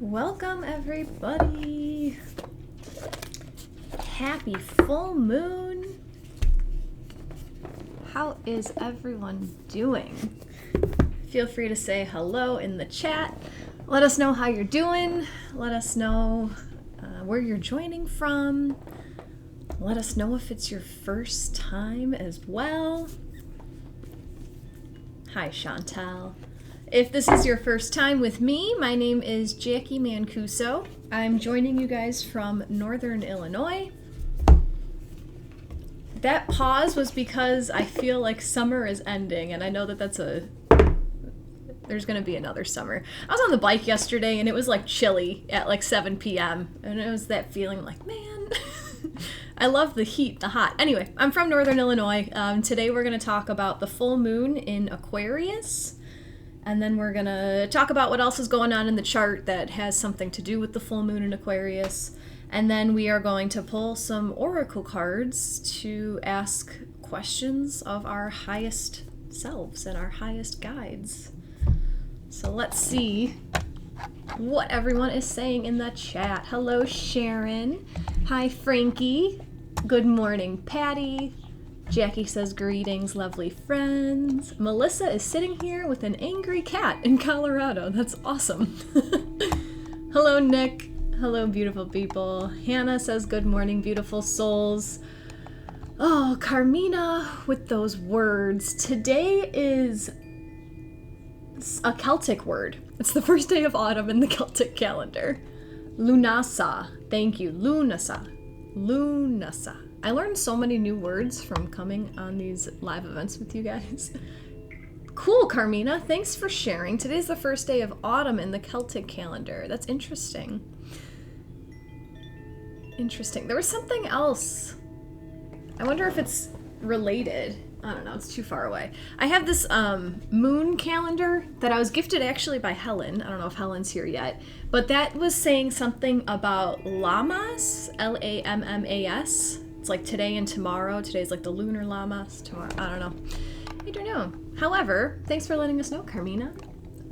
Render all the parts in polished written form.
Welcome everybody. Happy full moon. How is everyone doing? Feel free to say hello in the chat. Let us know how you're doing. Let us know where you're joining from. Let us know if it's your first time as well. Hi, Chantal. If this is your first time with me, my name is Jacqui Mancuso. I'm joining you guys from Northern Illinois. That pause was because I feel like summer is ending, and I know that there's gonna be another summer. I was on the bike yesterday and it was like chilly at like 7 p.m. and it was that feeling like, man, I love the heat, the hot. Anyway, I'm from Northern Illinois. Today we're gonna talk about the full moon in Aquarius. And then we're gonna talk about what else is going on in the chart that has something to do with the full moon in Aquarius. And then we are going to pull some oracle cards to ask questions of our highest selves and our highest guides. So let's see what everyone is saying in the chat. Hello, Sharon. Hi, Frankie. Good morning, Patty. Jackie says, greetings, lovely friends. Melissa is sitting here with an angry cat in Colorado. That's awesome. Hello, Nick. Hello, beautiful people. Hannah says, good morning, beautiful souls. Oh, Carmina with those words. Today is a Celtic word. It's the first day of autumn in the Celtic calendar. Lunasa. Thank you. Lunasa. Lunasa. I learned so many new words from coming on these live events with you guys. Cool, Carmina. Thanks for sharing. Today's the first day of autumn in the Celtic calendar. That's interesting. Interesting. There was something else. I wonder if it's related. I don't know. It's too far away. I have this moon calendar that I was gifted actually by Helen. I don't know if Helen's here yet. But that was saying something about llamas. Lammas. It's like today and tomorrow. Today's like the lunar llamas. Tomorrow, I don't know. However, thanks for letting us know, Carmina.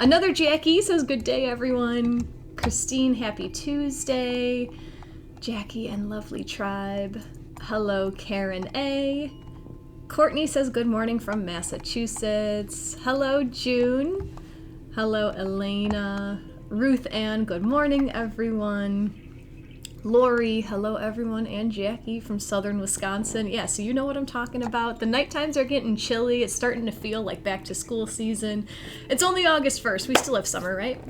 Another Jackie says, good day, everyone. Christine, happy Tuesday. Jackie and lovely tribe. Hello, Karen A. Courtney says, good morning from Massachusetts. Hello, June. Hello, Elena. Ruth Ann, good morning, everyone. Lori, hello everyone, and Jackie from southern Wisconsin. Yeah, so you know what I'm talking about. The night times are getting chilly. It's starting to feel like back to school season. It's only August 1st. We still have summer, right?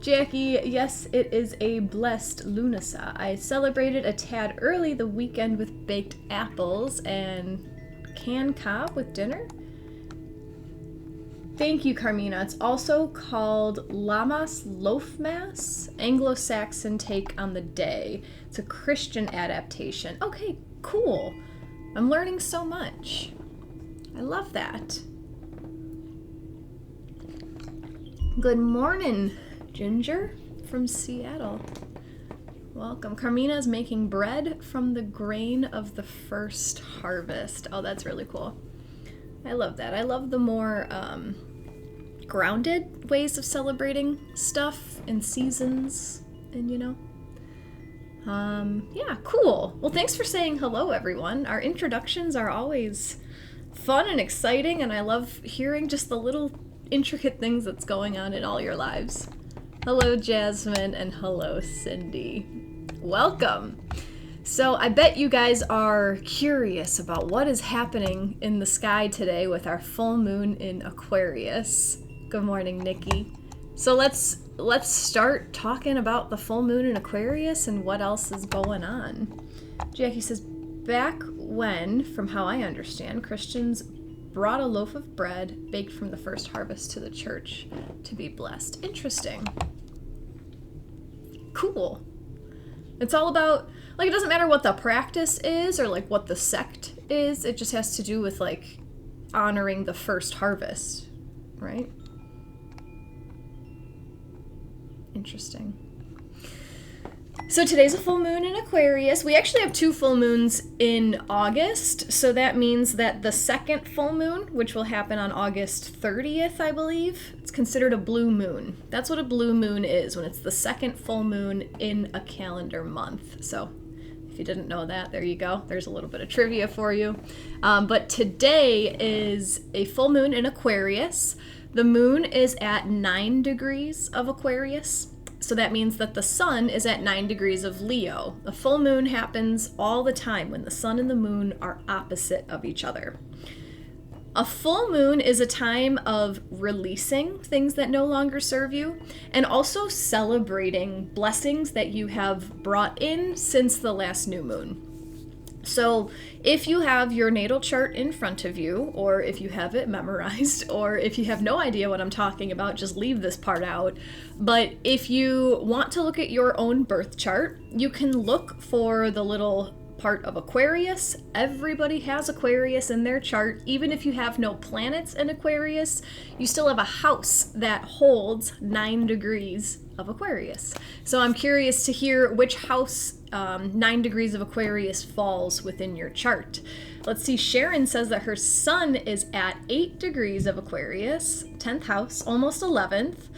Jackie, yes, it is a blessed Lunasa. I celebrated a tad early the weekend with baked apples and canned cob with dinner. Thank you, Carmina. It's also called Lammas Loafmas, Anglo-Saxon take on the day. It's a Christian adaptation. Okay, cool. I'm learning so much. I love that. Good morning, Ginger from Seattle. Welcome. Carmina is making bread from the grain of the first harvest. Oh, that's really cool. I love that. I love the more grounded ways of celebrating stuff and seasons and, yeah, cool. Well, thanks for saying hello, everyone. Our introductions are always fun and exciting, and I love hearing just the little intricate things that's going on in all your lives. Hello, Jasmine, and hello, Cindy. Welcome. So I bet you guys are curious about what is happening in the sky today with our full moon in Aquarius. Good morning, Nikki. So let's start talking about the full moon in Aquarius and what else is going on. Jackie says, back when, from how I understand, Christians brought a loaf of bread baked from the first harvest to the church to be blessed. Interesting. Cool. It's all about, like, it doesn't matter what the practice is or, like, what the sect is. It just has to do with, like, honoring the first harvest, right? Interesting. So today's a full moon in Aquarius. We actually have 2 full moons in August, so that means that the second full moon, which will happen on August 30th, I believe, it's considered a blue moon. That's what a blue moon is, when it's the second full moon in a calendar month. So if you didn't know that, there you go. There's a little bit of trivia for you. But today is a full moon in Aquarius. The moon is at 9 degrees of Aquarius. So that means that the sun is at 9 degrees of Leo. A full moon happens all the time when the sun and the moon are opposite of each other. A full moon is a time of releasing things that no longer serve you, and also celebrating blessings that you have brought in since the last new moon. So if you have your natal chart in front of you, or if you have it memorized, or if you have no idea what I'm talking about, just leave this part out. But if you want to look at your own birth chart, you can look for the little part of Aquarius. Everybody has Aquarius in their chart. Even if you have no planets in Aquarius, you still have a house that holds 9 degrees of Aquarius. So I'm curious to hear which house 9 degrees of Aquarius falls within your chart. Let's see, Sharon says that her sun is at 8 degrees of Aquarius, 10th house, almost 11th.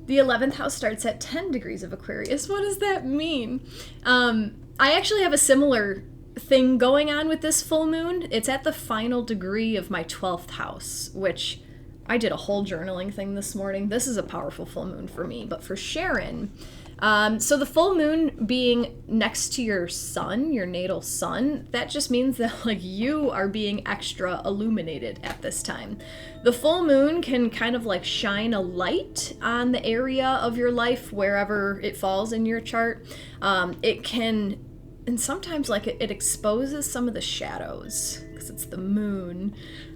The 11th house starts at 10 degrees of Aquarius. What does that mean? I actually have a similar thing going on with this full moon. It's at the final degree of my 12th house, which I did a whole journaling thing this morning. This is a powerful full moon for me, but for Sharon, so the full moon being next to your sun, your natal sun, that just means that like you are being extra illuminated at this time. The full moon can kind of like shine a light on the area of your life wherever it falls in your chart. It can, and sometimes like it exposes some of the shadows because it's the moon.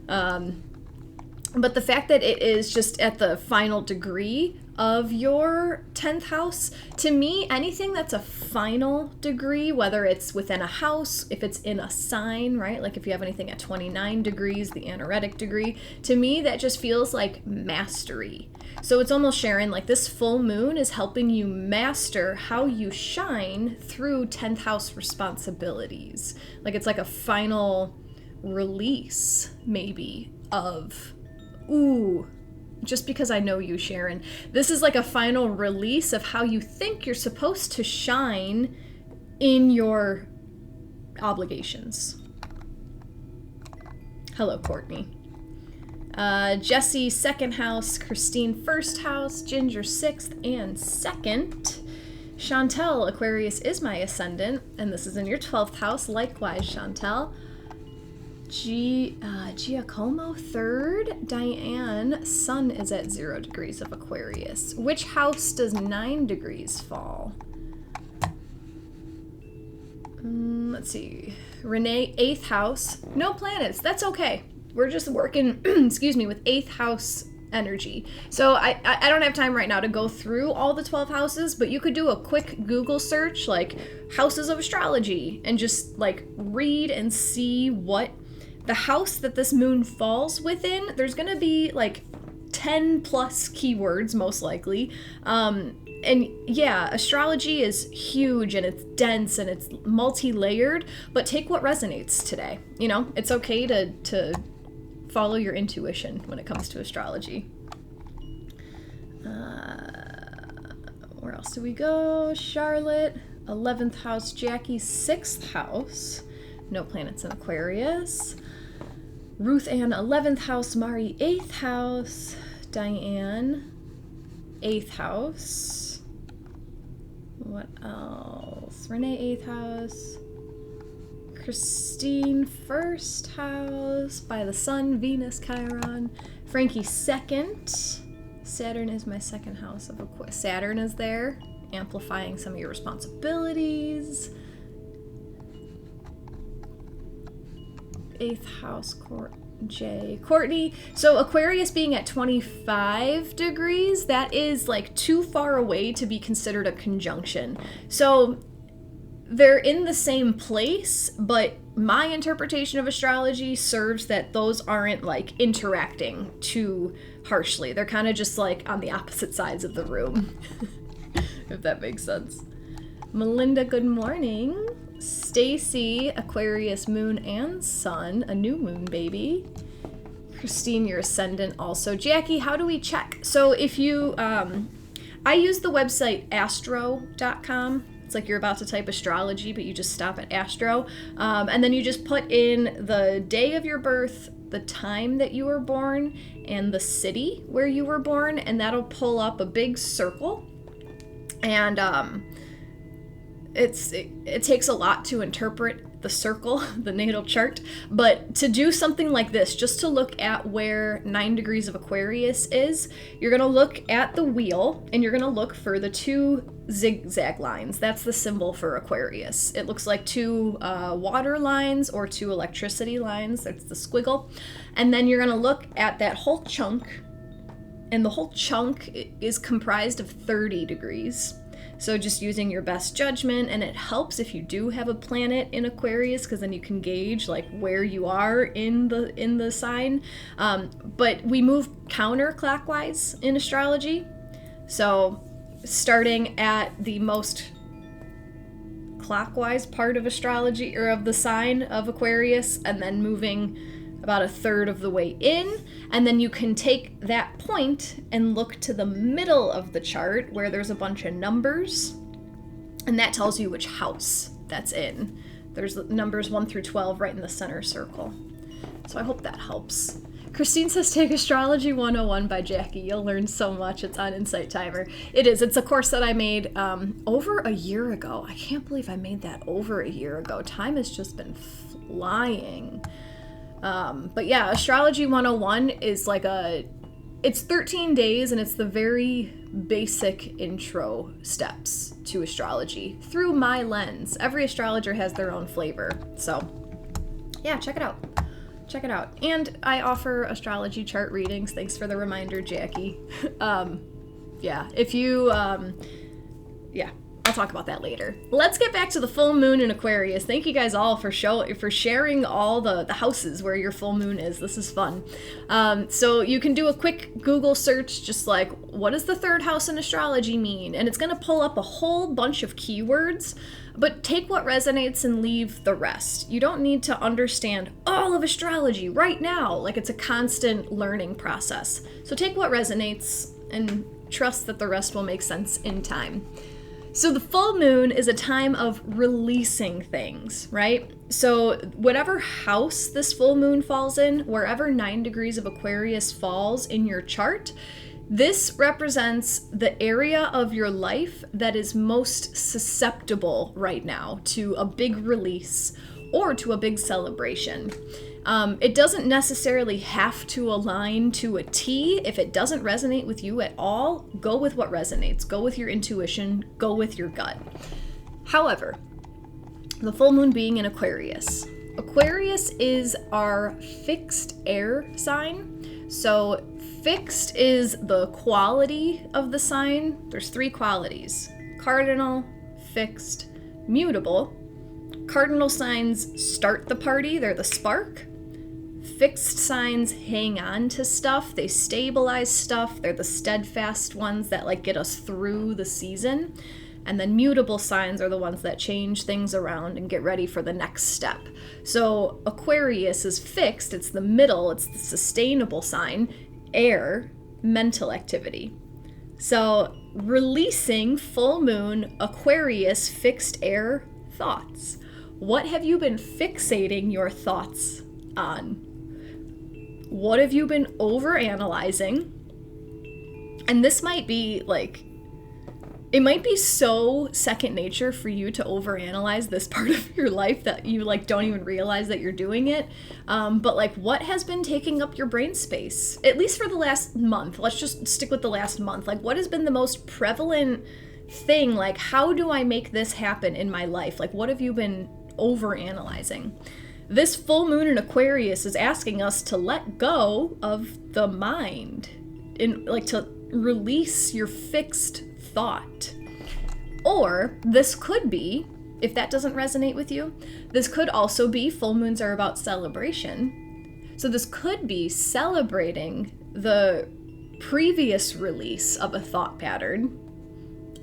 But the fact that it is just at the final degree of your 10th house, to me, anything that's a final degree, whether it's within a house, if it's in a sign, right? Like if you have anything at 29 degrees, the anaretic degree, to me, that just feels like mastery. So it's almost, Sharon, like this full moon is helping you master how you shine through 10th house responsibilities. Like it's like a final release, maybe, of, ooh, just because I know you, Sharon, this is like a final release of how you think you're supposed to shine in your obligations. Hello, Courtney. Jesse, 2nd house, Christine, 1st house, Ginger, 6th and 2nd. Chantel, Aquarius is my ascendant, and this is in your 12th house. Likewise, Chantel. Giacomo, 3rd. Diane, sun is at 0 degrees of Aquarius. Which house does 9 degrees fall? Let's see. Renee, 8th house. No planets. That's okay. We're just working, excuse me, with 8th house energy. So I don't have time right now to go through all the 12 houses, but you could do a quick Google search, like houses of astrology, and just like read and see what the house that this moon falls within. There's going to be like 10 plus keywords, most likely. And yeah, astrology is huge and it's dense and it's multi-layered, but take what resonates today. You know, it's okay to follow your intuition when it comes to astrology. Where else do we go? Charlotte, 11th house, Jackie, 6th house. No planets in Aquarius. Ruth Ann, 11th house. Mari, 8th house. Diane, 8th house. What else? Renee, 8th house. Christine, 1st house. By the sun, Venus, Chiron. Frankie, 2nd. Saturn is my 2nd house of Aquarius. Saturn is there, amplifying some of your responsibilities. 8th house, Courtney. So Aquarius being at 25 degrees, that is like too far away to be considered a conjunction. So they're in the same place, but my interpretation of astrology serves that those aren't like interacting too harshly. They're kind of just like on the opposite sides of the room, if that makes sense. Melinda, good morning. Stacy, Aquarius, moon and sun, a new moon baby. Christine, your ascendant also. Jackie, how do we check? So if you, I use the website astro.com. It's like you're about to type astrology, but you just stop at astro. And then you just put in the day of your birth, the time that you were born, and the city where you were born, and that'll pull up a big circle. And it takes a lot to interpret the circle, the natal chart, but to do something like this, just to look at where 9 degrees of Aquarius is, you're going to look at the wheel and you're going to look for the 2 zigzag lines. That's the symbol for Aquarius. It looks like 2 water lines or 2 electricity lines. That's the squiggle. And then you're going to look at that whole chunk, and the whole chunk is comprised of 30 degrees. So just using your best judgment, and it helps if you do have a planet in Aquarius, because then you can gauge like where you are in the sign. But we move counterclockwise in astrology. So starting at the most clockwise part of astrology, or of the sign of Aquarius, and then moving about a third of the way in, and then you can take that point and look to the middle of the chart where there's a bunch of numbers, and that tells you which house that's in. There's numbers 1 through 12 right in the center circle. So I hope that helps. Christine says take Astrology 101 by Jacqui. You'll learn so much. It's on Insight Timer. It is. It's a course that I made over a year ago. I can't believe I made that over a year ago. Time has just been flying. But yeah, Astrology 101 is like it's 13 days, and it's the very basic intro steps to astrology through my lens. Every astrologer has their own flavor. So yeah, check it out. Check it out. And I offer astrology chart readings. Thanks for the reminder, Jacqui. Yeah, if you, yeah, I'll talk about that later. Let's get back to the full moon in Aquarius. Thank you guys all for sharing all the houses where your full moon is. This is fun. So you can do a quick Google search, just like, what does the 3rd house in astrology mean? And it's going to pull up a whole bunch of keywords, but take what resonates and leave the rest. You don't need to understand all of astrology right now. Like, it's a constant learning process. So take what resonates and trust that the rest will make sense in time. So the full moon is a time of releasing things, right? So whatever house this full moon falls in, wherever 9 degrees of Aquarius falls in your chart, this represents the area of your life that is most susceptible right now to a big release or to a big celebration. It doesn't necessarily have to align to a T. If it doesn't resonate with you at all, go with what resonates. Go with your intuition. Go with your gut. However, the full moon being in Aquarius. Aquarius is our fixed air sign. So fixed is the quality of the sign. There's 3 qualities: cardinal, fixed, mutable. Cardinal signs start the party. They're the spark. Fixed signs hang on to stuff. They stabilize stuff. They're the steadfast ones that like get us through the season. And then mutable signs are the ones that change things around and get ready for the next step. So Aquarius is fixed. It's the middle. It's the sustainable sign. Air, mental activity. So releasing full moon, Aquarius, fixed air thoughts. What have you been fixating your thoughts on? What have you been overanalyzing? And this might be like, it might be so second nature for you to overanalyze this part of your life that you like don't even realize that you're doing it. But like, what has been taking up your brain space? At least for the last month. Let's just stick with the last month. Like, what has been the most prevalent thing? Like, how do I make this happen in my life? Like, what have you been overanalyzing? This full moon in Aquarius is asking us to let go of the mind, to release your fixed thought. Or this could be, if that doesn't resonate with you, this could also be, full moons are about celebration. So this could be celebrating the previous release of a thought pattern,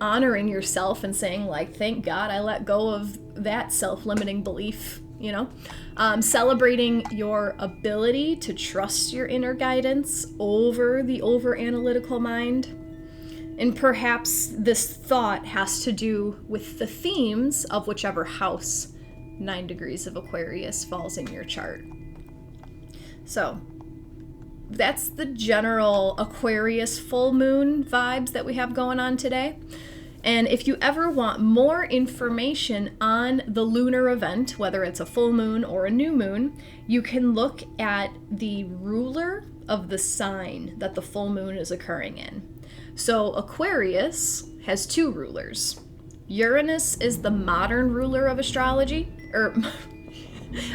honoring yourself and saying like, thank God I let go of that self-limiting belief, you know? Celebrating your ability to trust your inner guidance over the over-analytical mind. And perhaps this thought has to do with the themes of whichever house 9 degrees of Aquarius falls in your chart. So that's the general Aquarius full moon vibes that we have going on today. And if you ever want more information on the lunar event, whether it's a full moon or a new moon, you can look at the ruler of the sign that the full moon is occurring in. So Aquarius has 2 rulers. Uranus is the modern ruler of astrology,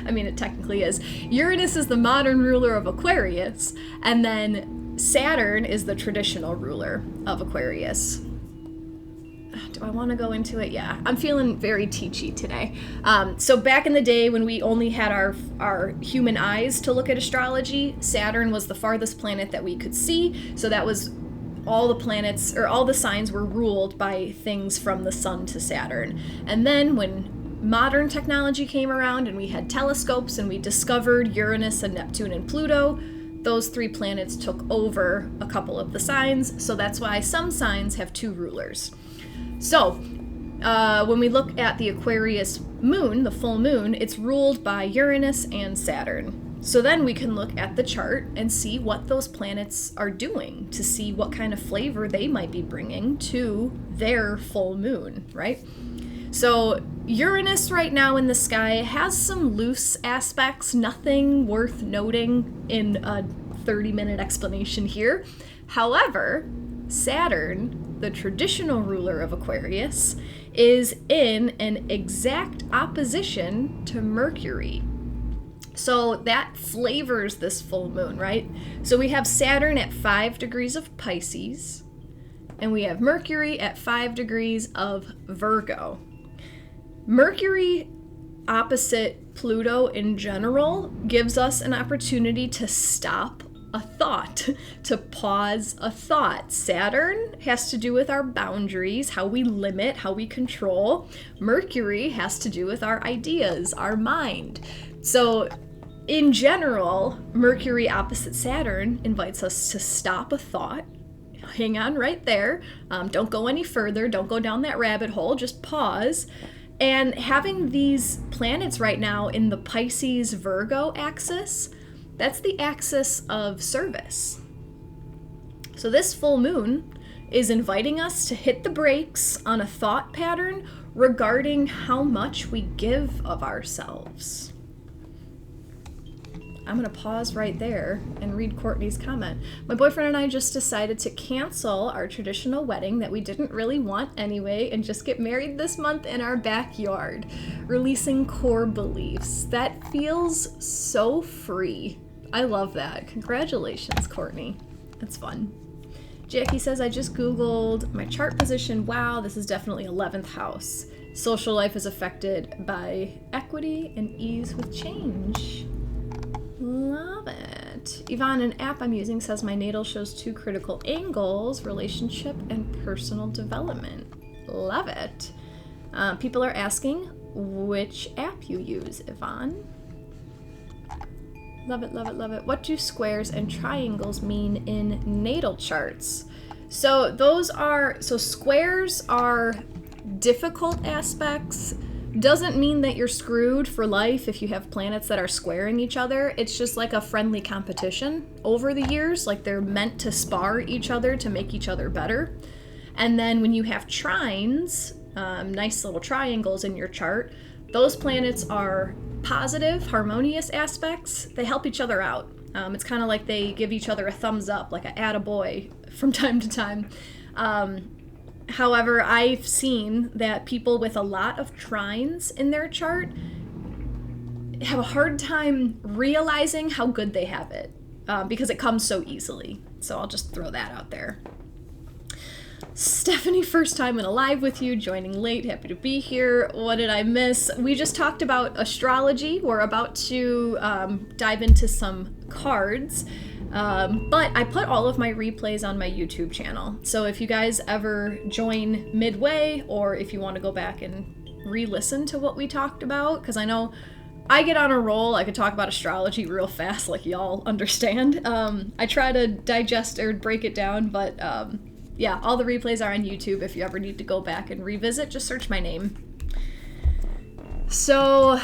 I mean, it technically is. Uranus is the modern ruler of Aquarius, and then Saturn is the traditional ruler of Aquarius. Do I want to go into it? Yeah, I'm feeling very teachy today. So back in the day when we only had our human eyes to look at astrology, Saturn was the farthest planet that we could see. So that was all the planets, or all the signs were ruled by things from the sun to Saturn. And then when modern technology came around and we had telescopes and we discovered Uranus and Neptune and Pluto, those 3 planets took over a couple of the signs. So that's why some signs have 2 rulers. So when we look at the Aquarius moon, the full moon, it's ruled by Uranus and Saturn. So then we can look at the chart and see what those planets are doing, to see what kind of flavor they might be bringing to their full moon, right? So Uranus right now in the sky has some loose aspects, nothing worth noting in a 30-minute explanation here. However, Saturn, the traditional ruler of Aquarius, is in an exact opposition to Mercury. So that flavors this full moon, right? So we have Saturn at 5 degrees of Pisces, and we have Mercury at 5 degrees of Virgo. Mercury opposite Pluto in general gives us an opportunity to stop a thought, to pause a thought. Saturn has to do with our boundaries, how we limit, how we control. Mercury has to do with our ideas, our mind. So in general, Mercury opposite Saturn invites us to stop a thought. Hang on right there. Don't go any further. Don't go down that rabbit hole. Just pause. And having these planets right now in the Pisces-Virgo axis, that's the axis of service. So this full moon is inviting us to hit the brakes on a thought pattern regarding how much we give of ourselves. I'm going to pause right there and read Courtney's comment. My boyfriend and I just decided to cancel our traditional wedding that we didn't really want anyway and just get married this month in our backyard, releasing core beliefs. That feels so free. I love that. Congratulations, Courtney. That's fun. Jacqui says, I just Googled my chart position. Wow, this is definitely 11th house. Social life is affected by equity and ease with change. Love it. Yvonne, an app I'm using says my natal shows 2 critical angles, relationship and personal development. Love it. People are asking which app you use, Yvonne. Love it, love it, love it. What do squares and triangles mean in natal charts? So squares are difficult aspects. Doesn't mean that you're screwed for life if you have planets that are squaring each other. It's just like a friendly competition over the years. Like they're meant to spar each other to make each other better. And then when you have trines, nice little triangles in your chart, those planets are positive, harmonious aspects. They help each other out. It's kind of like they give each other a thumbs up, like a attaboy from time to time. However, I've seen that people with a lot of trines in their chart have a hard time realizing how good they have it because it comes so easily. So I'll just throw that out there. Stephanie, first time in a live with you, joining late, happy to be here. What did I miss? We just talked about astrology. We're about to dive into some cards. But I put all of my replays on my YouTube channel. So if you guys ever join midway, or if you want to go back and re-listen to what we talked about, because I know I get on a roll. I could talk about astrology real fast, like y'all understand. I try to digest or break it down, but yeah, all the replays are on YouTube. If you ever need to go back and revisit, just search my name. So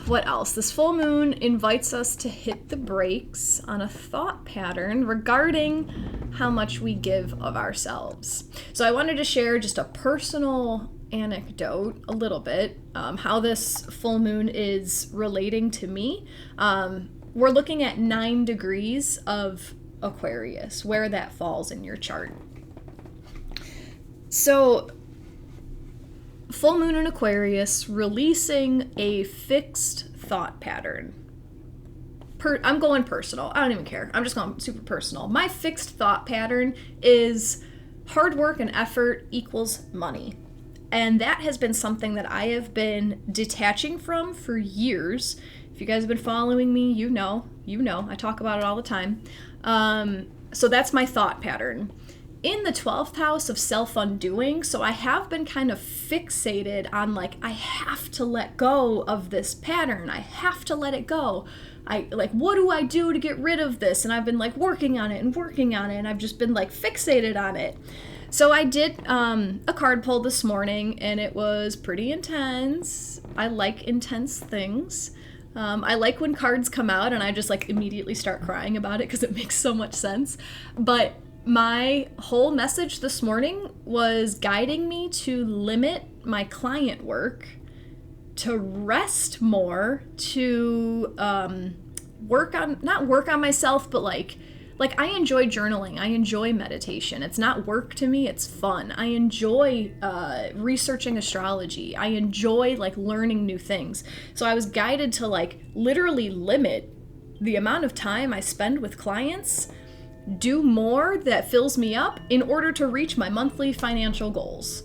what else? This full moon invites us to hit the brakes on a thought pattern regarding how much we give of ourselves. So I wanted to share just a personal anecdote a little bit, how this full moon is relating to me. We're looking at 9 degrees of Aquarius, where that falls in your chart. So full moon in Aquarius, releasing a fixed thought pattern. I'm going personal. I don't even care. I'm just going super personal. My fixed thought pattern is hard work and effort equals money. And that has been something that I have been detaching from for years. If you guys have been following me, you know, I talk about it all the time. So that's my thought pattern. In the 12th house of self-undoing, so I have been kind of fixated on, like, I have to let go of this pattern. I have to let it go. What do I do to get rid of this? And I've been, like, working on it, and I've just been, like, fixated on it. So I did a card pull this morning, and it was pretty intense. I like intense things. I like when cards come out and I just, like, immediately start crying about it because it makes so much sense. But my whole message this morning was guiding me to limit my client work, to rest more, to not work on myself, but like I enjoy journaling. I enjoy meditation. It's not work to me. It's fun. I enjoy researching astrology. I enjoy, like, learning new things. So I was guided to, like, literally limit the amount of time I spend with clients, do more that fills me up in order to reach my monthly financial goals.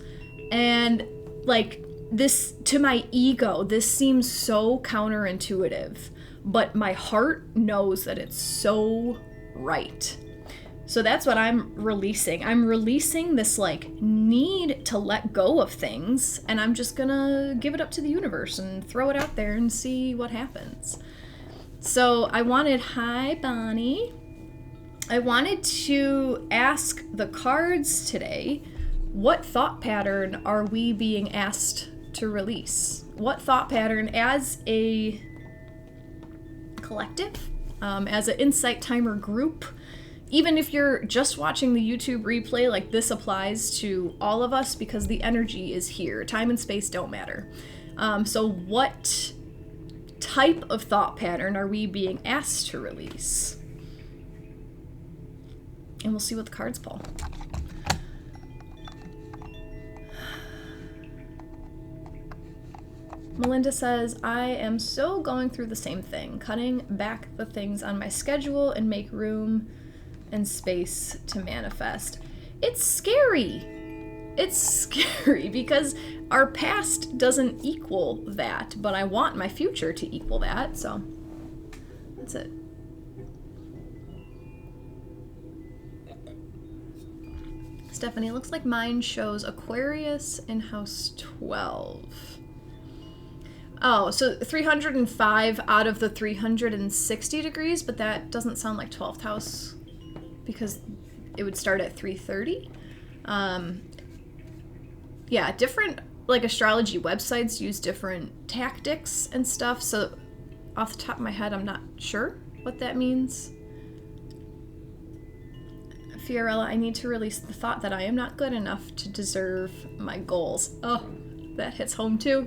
And, like, this, to my ego, this seems so counterintuitive, but my heart knows that it's so right. So that's what I'm releasing. I'm releasing this, like, need to let go of things, and I'm just gonna give it up to the universe and throw it out there and see what happens. So hi Bonnie. I wanted to ask the cards today, what thought pattern are we being asked to release? What thought pattern as a collective, as an Insight Timer group, even if you're just watching the YouTube replay, like, this applies to all of us because the energy is here. Time and space don't matter. So what type of thought pattern are we being asked to release? And we'll see what the cards pull. Melinda says, I am so going through the same thing, cutting back the things on my schedule and make room and space to manifest. It's scary. It's scary because our past doesn't equal that, but I want my future to equal that, so that's it. Stephanie, looks like mine shows Aquarius in house 12. Oh, so 305 out of the 360 degrees, but that doesn't sound like 12th house because it would start at 330. Yeah, different, like, astrology websites use different tactics and stuff, so off the top of my head, I'm not sure what that means. Fiorella, I need to release the thought that I am not good enough to deserve my goals. Oh, that hits home too.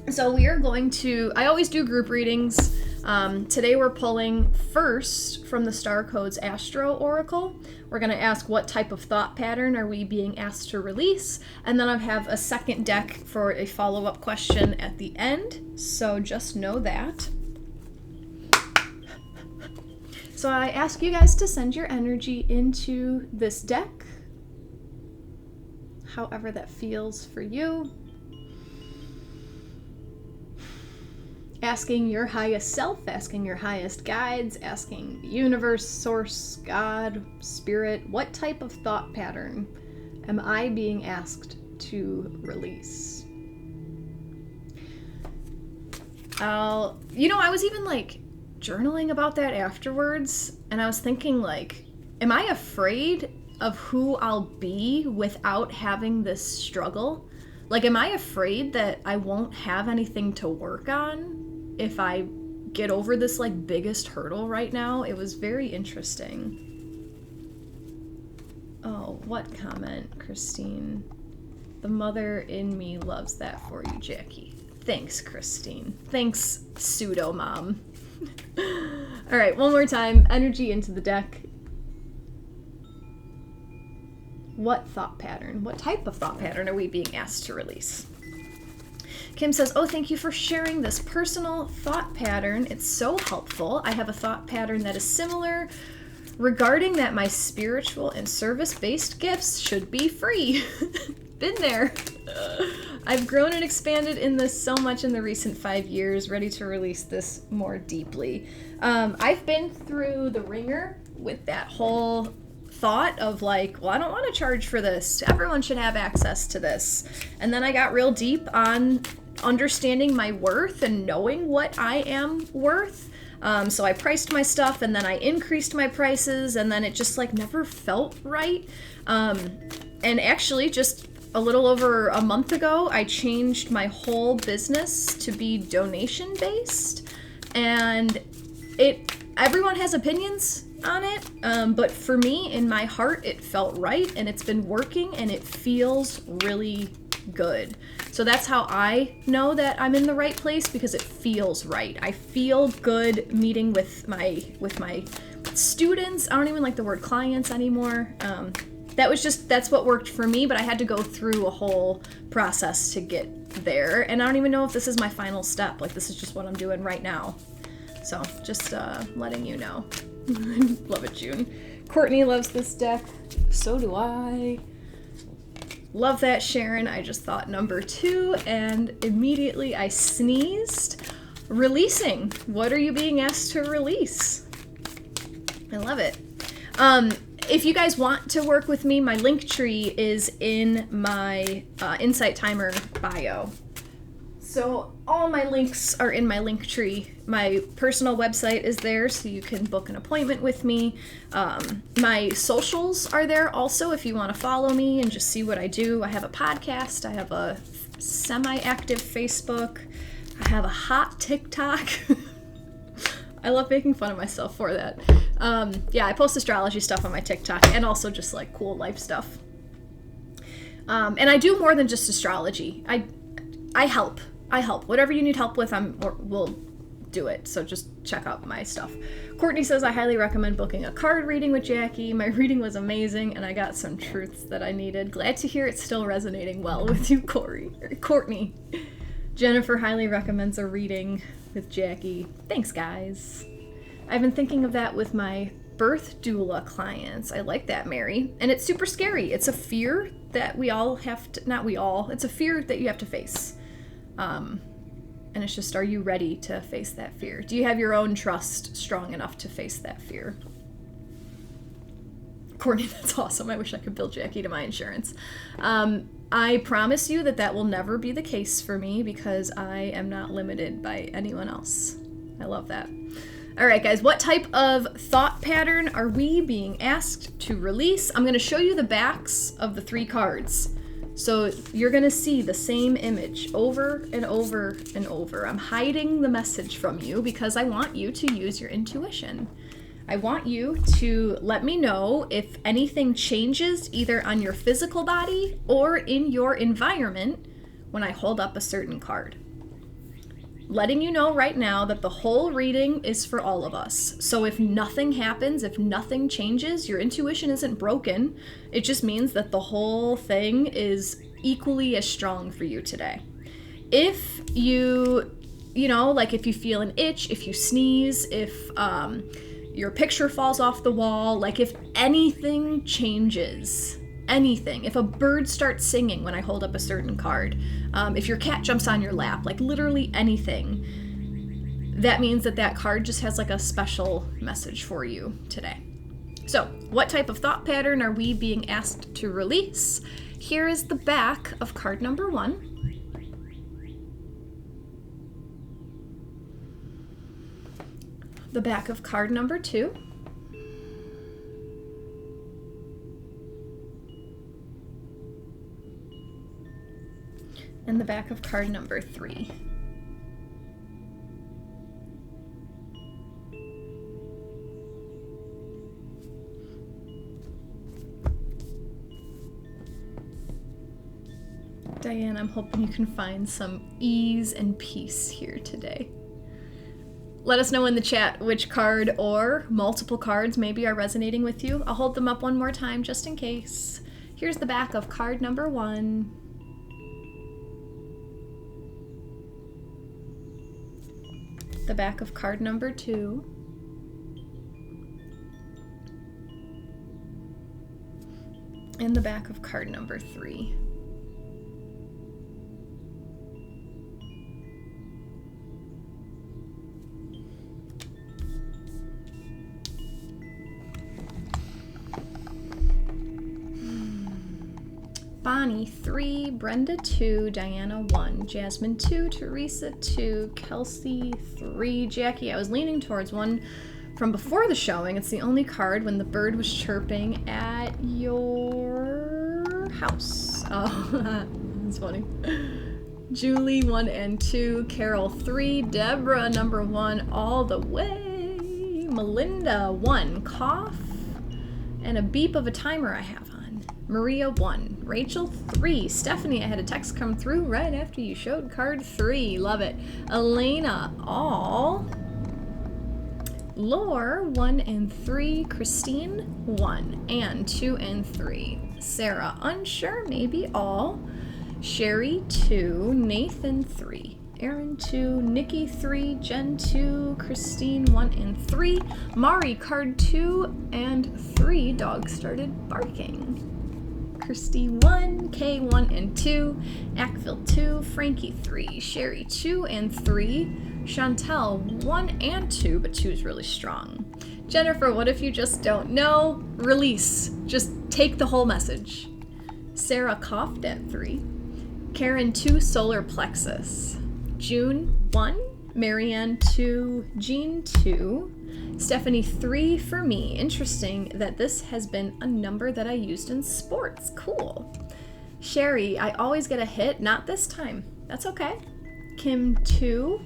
So we are going to, I always do group readings. Today we're pulling first from the Star Codes Astro Oracle. We're going to ask what type of thought pattern are we being asked to release, and then I have a second deck for a follow-up question at the end, so just know that. So I ask you guys to send your energy into this deck, however that feels for you. asking your highest self, asking your highest guides, asking the universe, source, God, spirit, what type of thought pattern am I being asked to release? I was even like journaling about that afterwards, and I was thinking like, am I afraid of who I'll be without having this struggle? Like, am I afraid that I won't have anything to work on if I get over this like biggest hurdle right now? It was very interesting. Oh, what comment, Christine? The mother in me loves that for you, Jacqui. Thanks, Christine. Thanks, pseudo mom. All right, one more time. Energy into the deck. What thought pattern? What type of thought pattern are we being asked to release? Kim says, oh, thank you for sharing this personal thought pattern. It's so helpful. I have a thought pattern that is similar regarding that my spiritual and service-based gifts should be free. Been there. I've grown and expanded in this so much in the recent 5 years, ready to release this more deeply. I've been through the ringer with that whole thought of like, well, I don't want to charge for this. Everyone should have access to this. And then I got real deep on understanding my worth and knowing what I am worth. So I priced my stuff, and then I increased my prices, and then it just like never felt right. And actually just a little over a month ago, I changed my whole business to be donation based, and everyone has opinions on it, but for me, in my heart, it felt right, and it's been working, and it feels really good. So that's how I know that I'm in the right place, because it feels right. I feel good meeting with my students. I don't even like the word clients anymore. That's what worked for me, but I had to go through a whole process to get there, and I don't even know if this is my final step. Like, this is just what I'm doing right now. So just letting you know. Love it, June. Courtney loves this deck. So do I. Love that, Sharon. I just thought number 2, and immediately I sneezed. Releasing. What are you being asked to release? I love it. If you guys want to work with me, my link tree is in my Insight Timer bio. So all my links are in my link tree. My personal website is there, so you can book an appointment with me. My socials are there also if you want to follow me and just see what I do. I have a podcast. I have a semi-active Facebook. I have a hot TikTok. I love making fun of myself for that. I post astrology stuff on my TikTok, and also just like cool life stuff. And I do more than just astrology. I help. Whatever you need help with, we'll do it. So just check out my stuff. Courtney says, I highly recommend booking a card reading with Jacqui. My reading was amazing, and I got some truths that I needed. Glad to hear it's still resonating well with you, Courtney. Jennifer highly recommends a reading with Jacqui. Thanks, guys. I've been thinking of that with my birth doula clients. I like that, Mary. And it's super scary. It's a fear that we all have to, it's a fear that you have to face. And it's just, are you ready to face that fear? Do you have your own trust strong enough to face that fear? Courtney, that's awesome. I wish I could bill Jacqui to my insurance. I promise you that will never be the case for me, because I am not limited by anyone else. I love that. All right, guys, what type of thought pattern are we being asked to release? I'm going to show you the backs of the 3 cards. So you're going to see the same image over and over and over. I'm hiding the message from you because I want you to use your intuition. I want you to let me know if anything changes either on your physical body or in your environment when I hold up a certain card. Letting you know right now that the whole reading is for all of us. So if nothing happens, if nothing changes, your intuition isn't broken. It just means that the whole thing is equally as strong for you today. If if you feel an itch, if you sneeze, if your picture falls off the wall, like if anything changes, if a bird starts singing when I hold up a certain card, if your cat jumps on your lap, like literally anything, that means that card just has like a special message for you today. So, what type of thought pattern are we being asked to release? Here is the back of card number 1. The back of card number 2. And the back of card number 3. Diane, I'm hoping you can find some ease and peace here today. Let us know in the chat which card or multiple cards maybe are resonating with you. I'll hold them up one more time just in case. Here's the back of card number 1. The back of card number 2. And the back of card number 3. Bonnie 3, Brenda 2, Diana 1, Jasmine 2, Teresa 2, Kelsey 3, Jackie. I was leaning towards one from before the showing. It's the only card when the bird was chirping at your house. Oh, that's funny. Julie 1 and 2, Carol 3, Deborah number 1 all the way, Melinda 1, cough, and a beep of a timer I have on. Maria 1, Rachel 3, Stephanie, I had a text come through right after you showed card 3, love it. Elena, all. Lore 1 and 3, Christine 1, Anne 2 and 3, Sarah unsure, maybe all. Sherry 2, Nathan 3, Aaron 2, Nikki 3, Jen 2, Christine 1 and 3, Mari card 2 and 3, dog started barking. Kirsty 1, Kay 1 and 2, Ackville 2, Frankie 3, Sherry 2 and 3, Chantel 1 and 2, but 2 is really strong. Jennifer, what if you just don't know? Release. Just take the whole message. Sarah coughed at 3. Karen 2, solar plexus. June 1, Marianne 2, Jean 2, Stephanie 3 for me. Interesting that this has been a number that I used in sports. Cool. Sherry, I always get a hit. Not this time. That's okay. Kim 2.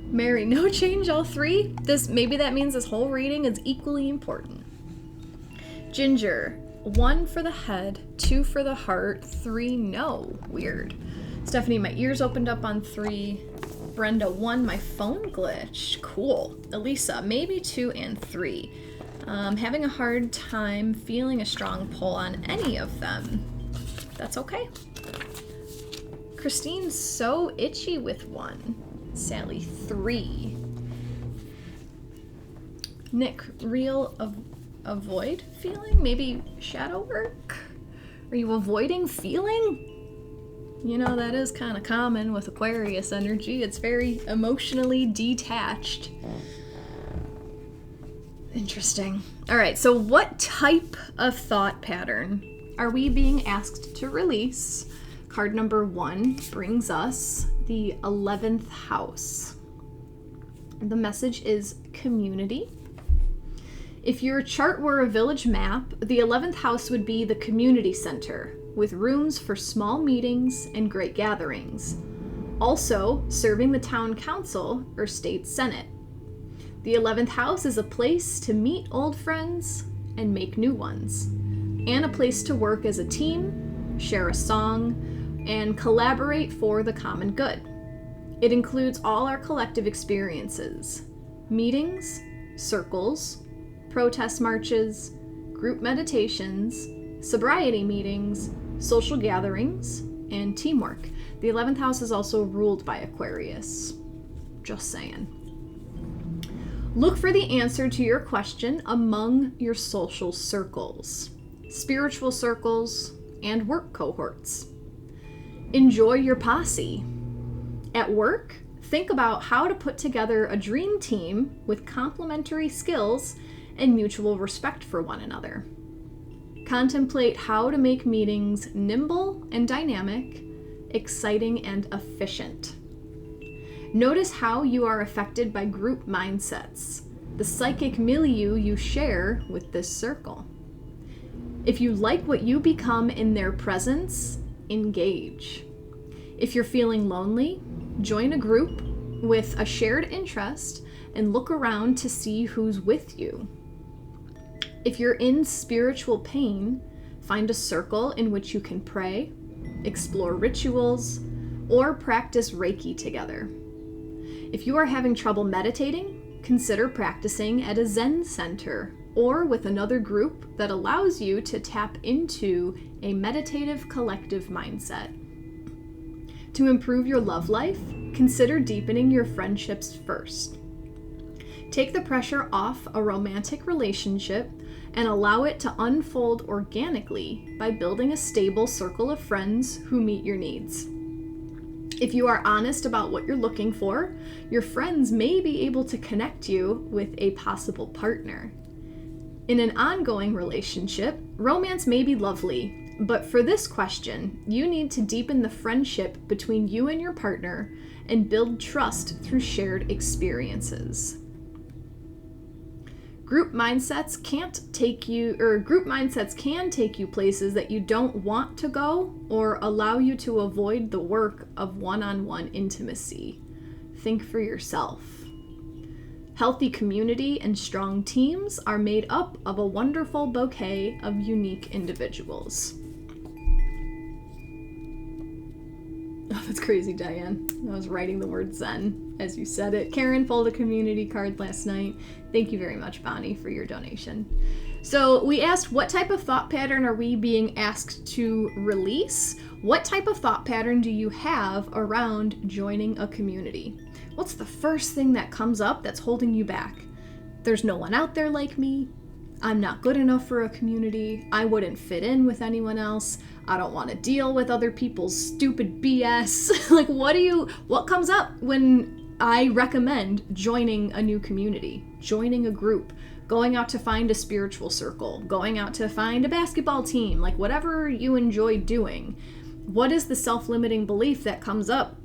Mary, no change, all 3. Maybe that means this whole reading is equally important. Ginger, 1 for the head, 2 for the heart, 3 no. Weird. Stephanie, my ears opened up on 3. Brenda 1, my phone glitch. Cool. Elisa, maybe 2 and 3. Having a hard time feeling a strong pull on any of them. That's okay. Christine's so itchy with 1. Sally 3. Nick, real avoid feeling? Maybe shadow work? Are you avoiding feeling? You know, that is kind of common with Aquarius energy. It's very emotionally detached. Interesting. All right, so what type of thought pattern are we being asked to release? Card number 1 brings us the 11th house. The message is community. If your chart were a village map, the 11th house would be the community center, with rooms for small meetings and great gatherings. Also, serving the town council or state senate. The 11th house is a place to meet old friends and make new ones, and a place to work as a team, share a song, and collaborate for the common good. It includes all our collective experiences: meetings, circles, protest marches, group meditations, sobriety meetings, social gatherings, and teamwork. The 11th house is also ruled by Aquarius. Just saying. Look for the answer to your question among your social circles, spiritual circles, and work cohorts. Enjoy your posse. At work, think about how to put together a dream team with complementary skills and mutual respect for one another. Contemplate how to make meetings nimble and dynamic, exciting and efficient. Notice how you are affected by group mindsets, the psychic milieu you share with this circle. If you like what you become in their presence, engage. If you're feeling lonely, join a group with a shared interest and look around to see who's with you. If you're in spiritual pain, find a circle in which you can pray, explore rituals, or practice Reiki together. If you are having trouble meditating, consider practicing at a Zen center or with another group that allows you to tap into a meditative collective mindset. To improve your love life, consider deepening your friendships first. Take the pressure off a romantic relationship and allow it to unfold organically by building a stable circle of friends who meet your needs. If you are honest about what you're looking for, your friends may be able to connect you with a possible partner. In an ongoing relationship, romance may be lovely, but for this question, you need to deepen the friendship between you and your partner and build trust through shared experiences. Group mindsets can take you places that you don't want to go or allow you to avoid the work of one-on-one intimacy. Think for yourself. Healthy community and strong teams are made up of a wonderful bouquet of unique individuals. Oh, that's crazy, Diane. I was writing the word Zen as you said it. Karen pulled a community card last night. Thank you very much, Bonnie, for your donation. So we asked, what type of thought pattern are we being asked to release? What type of thought pattern do you have around joining a community? What's the first thing that comes up that's holding you back? There's no one out there like me. I'm not good enough for a community. I wouldn't fit in with anyone else. I don't want to deal with other people's stupid BS. Like, what comes up when I recommend joining a new community, joining a group, going out to find a spiritual circle, going out to find a basketball team, like whatever you enjoy doing? What is the self-limiting belief that comes up?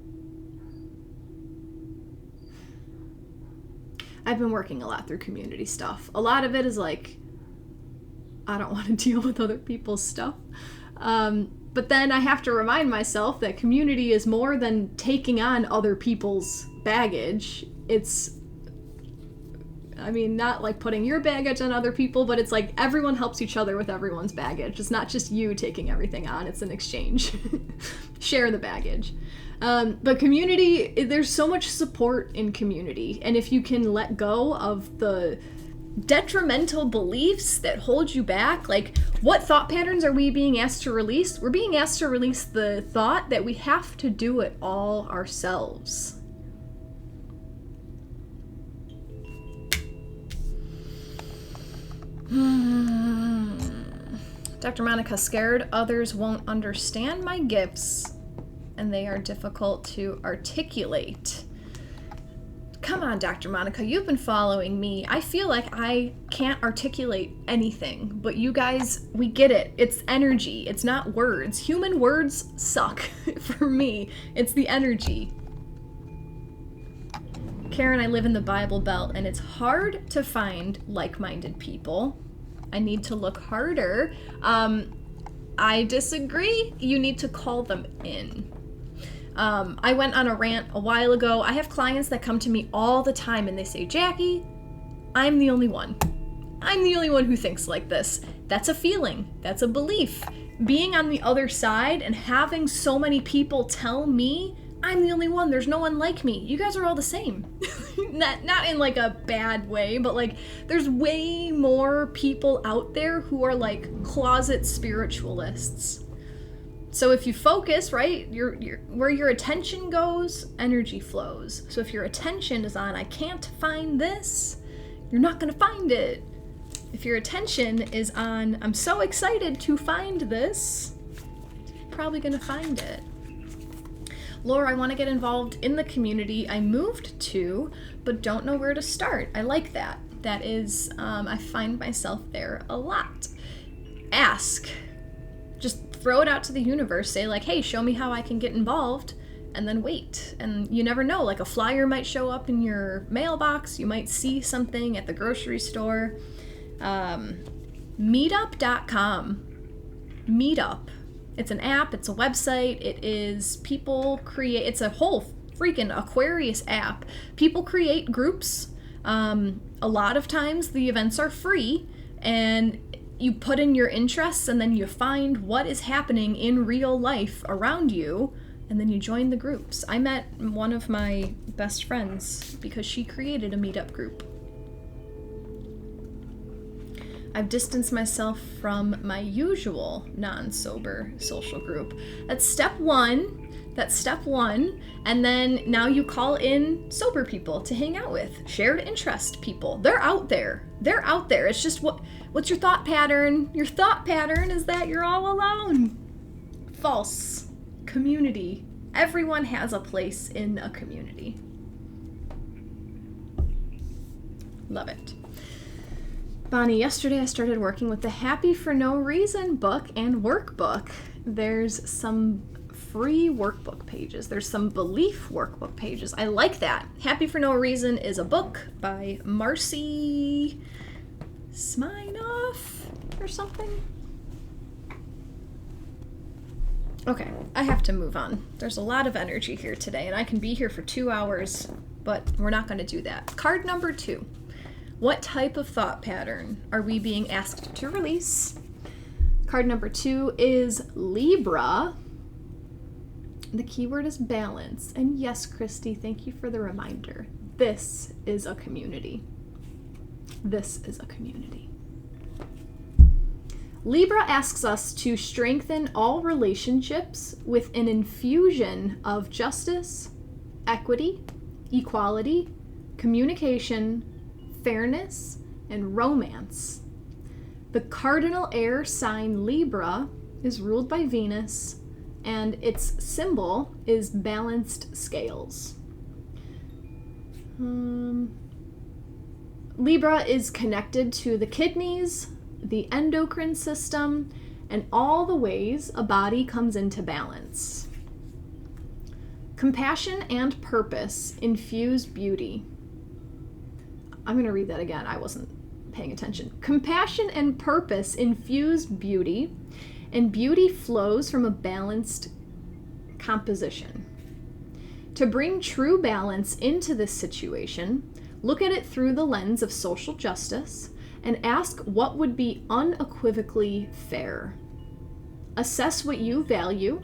I've been working a lot through community stuff. A lot of it is like, I don't want to deal with other people's stuff. But then I have to remind myself that community is more than taking on other people's baggage. It's, not like putting your baggage on other people, but it's like everyone helps each other with everyone's baggage. It's not just you taking everything on, it's an exchange. Share the baggage. But community, there's so much support in community. And if you can let go of the detrimental beliefs that hold you back, like what thought patterns are we being asked to release? We're being asked to release the thought that we have to do it all ourselves. Dr. Monica, scared others won't understand my gifts and they are difficult to articulate. Come on, Dr. Monica, you've been following me. I feel like I can't articulate anything, but you guys, we get it. It's energy. It's not words. Human words suck. For me, it's the energy. Karen, I live in the Bible Belt, and it's hard to find like-minded people. I need to look harder. I disagree. You need to call them in. I went on a rant a while ago. I have clients that come to me all the time and they say, Jacqui, I'm the only one. I'm the only one who thinks like this. That's a feeling. That's a belief. Being on the other side and having so many people tell me I'm the only one, there's no one like me. You guys are all the same. Not in like a bad way, but like there's way more people out there who are like closet spiritualists. So if you focus, right, where your attention goes, energy flows. So if your attention is on, I can't find this, you're not going to find it. If your attention is on, I'm so excited to find this, you're probably going to find it. Laura, I want to get involved in the community I moved to, but don't know where to start. I like that. That is, I find myself there a lot. Ask. Just throw it out to the universe. Say like, hey, show me how I can get involved, and then wait. And you never know, like a flyer might show up in your mailbox. You might see something at the grocery store. Meetup.com. Meetup. It's an app, it's a website, it's a whole freaking Aquarius app. People create groups. A lot of times the events are free, and you put in your interests, and then you find what is happening in real life around you, and then you join the groups. I met one of my best friends because she created a meetup group. I've distanced myself from my usual non-sober social group. That's step one. And then now you call in sober people to hang out with. Shared interest people. They're out there. It's just what's your thought pattern? Your thought pattern is that you're all alone. False. Community. Everyone has a place in a community. Love it. Bonnie, yesterday I started working with the Happy for No Reason book and workbook. There's some free workbook pages. There's some belief workbook pages. I like that. Happy for No Reason is a book by Marcy Sminoff or something. Okay, I have to move on. There's a lot of energy here today, and I can be here for 2 hours, but we're not going to do that. Card number 2. What type of thought pattern are we being asked to release? Card number 2 is Libra. The keyword is balance. And yes, Christy, thank you for the reminder. This is a community. This is a community. Libra asks us to strengthen all relationships with an infusion of justice, equity, equality, communication, fairness, and romance. The cardinal air sign Libra is ruled by Venus, and its symbol is balanced scales. Libra is connected to the kidneys, the endocrine system, and all the ways a body comes into balance. Compassion and purpose infuse beauty. I'm going to read that again. I wasn't paying attention. Compassion and purpose infuse beauty, and beauty flows from a balanced composition. To bring true balance into this situation, look at it through the lens of social justice and ask what would be unequivocally fair. Assess what you value,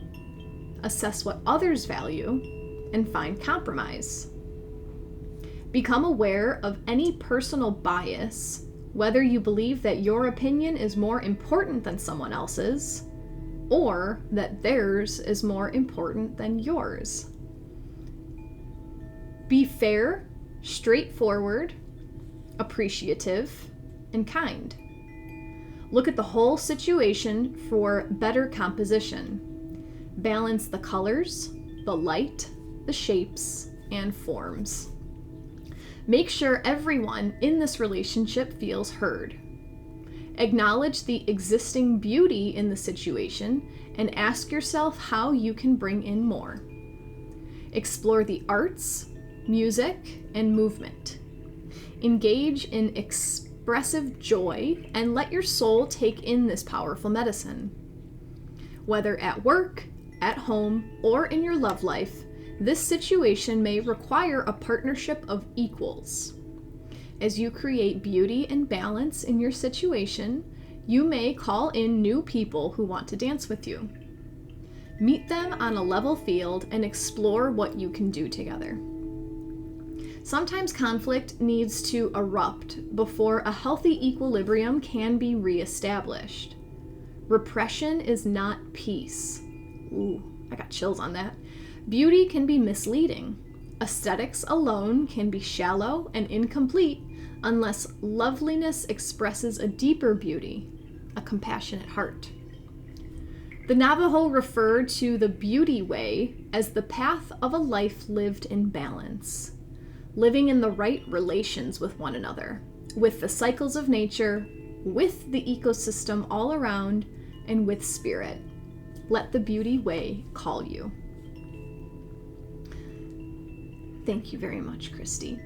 assess what others value, and find compromise. Become aware of any personal bias, whether you believe that your opinion is more important than someone else's, or that theirs is more important than yours. Be fair, straightforward, appreciative, and kind. Look at the whole situation for better composition. Balance the colors, the light, the shapes, and forms. Make sure everyone in this relationship feels heard. Acknowledge the existing beauty in the situation and ask yourself how you can bring in more. Explore the arts, music, and movement. Engage in expressive joy and let your soul take in this powerful medicine. Whether at work, at home, or in your love life, this situation may require a partnership of equals. As you create beauty and balance in your situation, you may call in new people who want to dance with you. Meet them on a level field and explore what you can do together. Sometimes conflict needs to erupt before a healthy equilibrium can be reestablished. Repression is not peace. Ooh, I got chills on that. Beauty can be misleading. Aesthetics alone can be shallow and incomplete unless loveliness expresses a deeper beauty, a compassionate heart. The Navajo refer to the beauty way as the path of a life lived in balance, living in the right relations with one another, with the cycles of nature, with the ecosystem all around, and with spirit. Let the beauty way call you. Thank you very much, Christy.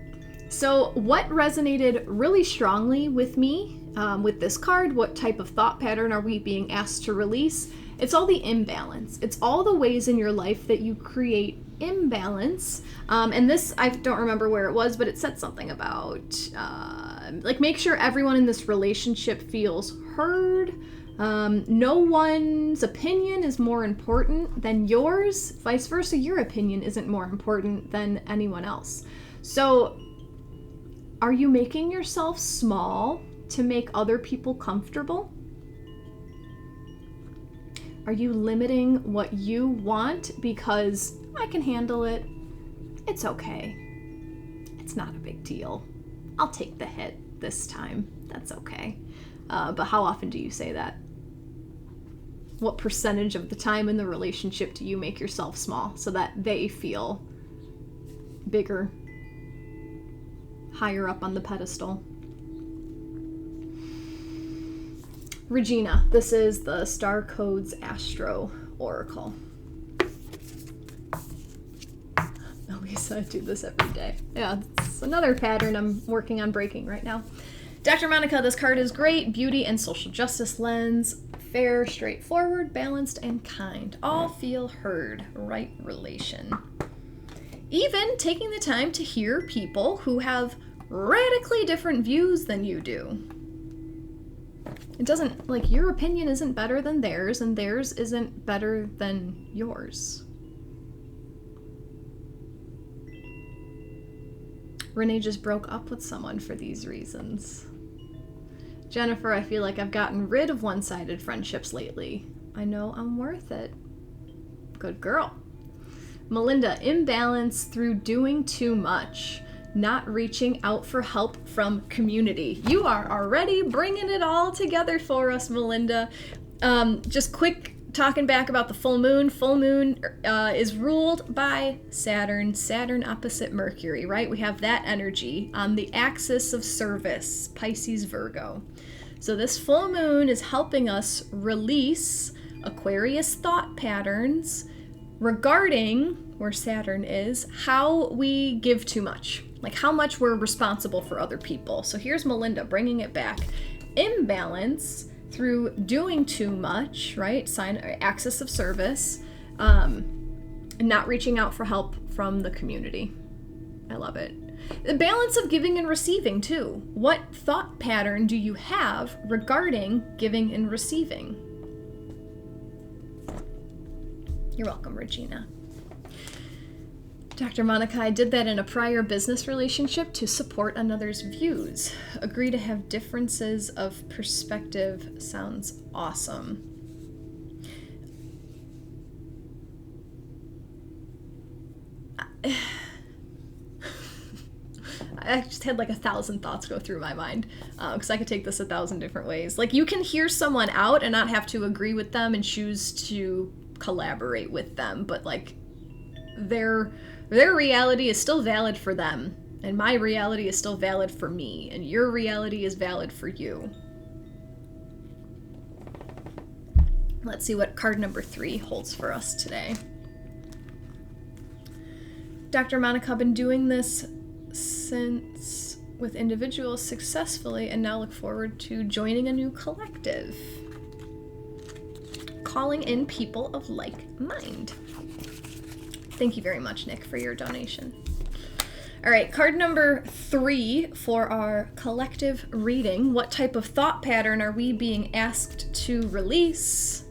So what resonated really strongly with me with this card? What type of thought pattern are we being asked to release? It's all the imbalance. It's all the ways in your life that you create imbalance. And this, I don't remember where it was, but it said something about like make sure everyone in this relationship feels heard. No one's opinion is more important than yours. Vice versa, your opinion isn't more important than anyone else. So are you making yourself small to make other people comfortable? Are you limiting what you want because I can handle it? It's okay. It's not a big deal. I'll take the hit this time. That's okay. But how often do you say that? What percentage of the time in the relationship do you make yourself small so that they feel bigger, higher up on the pedestal? Regina, this is the Star Codes Astro Oracle. Elisa, I do this every day. Yeah, it's another pattern I'm working on breaking right now. Dr. Monica, this card is great. Beauty and social justice lens. Fair, straightforward, balanced, and kind. All feel heard. Right relation. Even taking the time to hear people who have radically different views than you do. It doesn't, like, your opinion isn't better than theirs, and theirs isn't better than yours. Renee just broke up with someone for these reasons. Jennifer, I feel like I've gotten rid of one-sided friendships lately. I know I'm worth it. Good girl. Melinda, imbalance through doing too much. Not reaching out for help from community. You are already bringing it all together for us, Melinda. Just quick talking back about the full moon. Full moon is ruled by Saturn. Saturn opposite Mercury, right? We have that energy on the axis of service, Pisces, Virgo. So this full moon is helping us release Aquarius thought patterns regarding where Saturn is, how we give too much. Like how much we're responsible for other people. So here's Melinda bringing it back. Imbalance through doing too much, right? Axis of service, and not reaching out for help from the community. I love it. The balance of giving and receiving too. What thought pattern do you have regarding giving and receiving? You're welcome, Regina. Dr. Monica, I did that in a prior business relationship to support another's views. Agree to have differences of perspective. Sounds awesome. I just had like 1,000 thoughts go through my mind because I could take this 1,000 different ways. Like you can hear someone out and not have to agree with them and choose to collaborate with them, but like their reality is still valid for them, and my reality is still valid for me, and your reality is valid for you. Let's see what card number 3 holds for us today. Dr. Monica, I've been doing this since with individuals successfully and now look forward to joining a new collective. Calling in people of like mind. Thank you very much, Nick, for your donation. All right, card number 3 for our collective reading. What type of thought pattern are we being asked to release?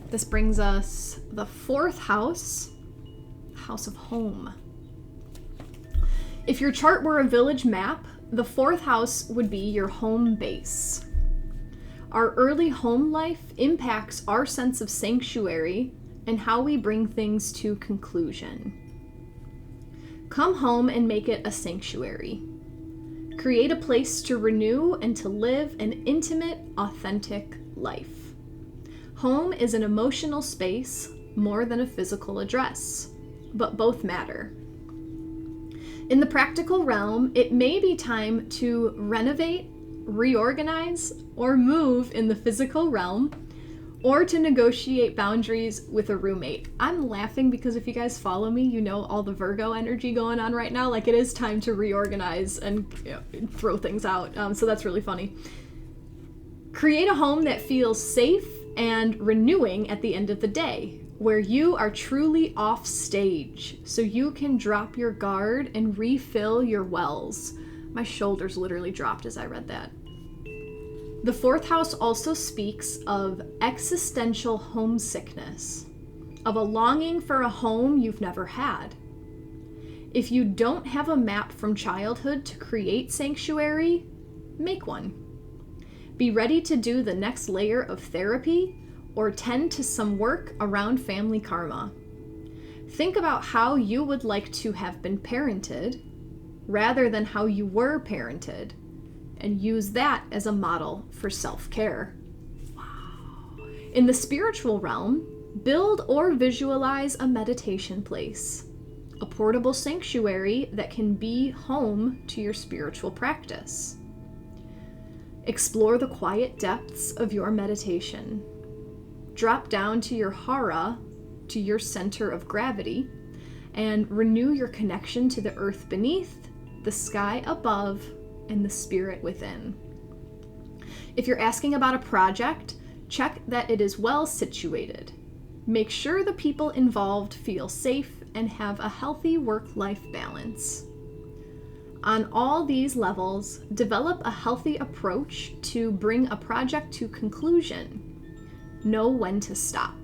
This brings us the 4th house, house of home. If your chart were a village map, the 4th house would be your home base. Our early home life impacts our sense of sanctuary and how we bring things to conclusion. Come home and make it a sanctuary. Create a place to renew and to live an intimate, authentic life. Home is an emotional space more than a physical address, but both matter. In the practical realm, it may be time to renovate, reorganize, or move in the physical realm, or to negotiate boundaries with a roommate. I'm laughing because if you guys follow me, you know all the Virgo energy going on right now. Like, it is time to reorganize and throw things out. So that's really funny. Create a home that feels safe and renewing at the end of the day, where you are truly off stage, so you can drop your guard and refill your wells. My shoulders literally dropped as I read that. The fourth house also speaks of existential homesickness, of a longing for a home you've never had. If you don't have a map from childhood to create sanctuary, make one. Be ready to do the next layer of therapy or tend to some work around family karma. Think about how you would like to have been parented rather than how you were parented, and use that as a model for self-care. Wow. In the spiritual realm, build or visualize a meditation place, a portable sanctuary that can be home to your spiritual practice. Explore the quiet depths of your meditation. Drop down to your hara, to your center of gravity, and renew your connection to the earth beneath, the sky above, and the spirit within. If you're asking about a project, check that it is well situated. Make sure the people involved feel safe and have a healthy work-life balance. On all these levels, develop a healthy approach to bring a project to conclusion. Know when to stop.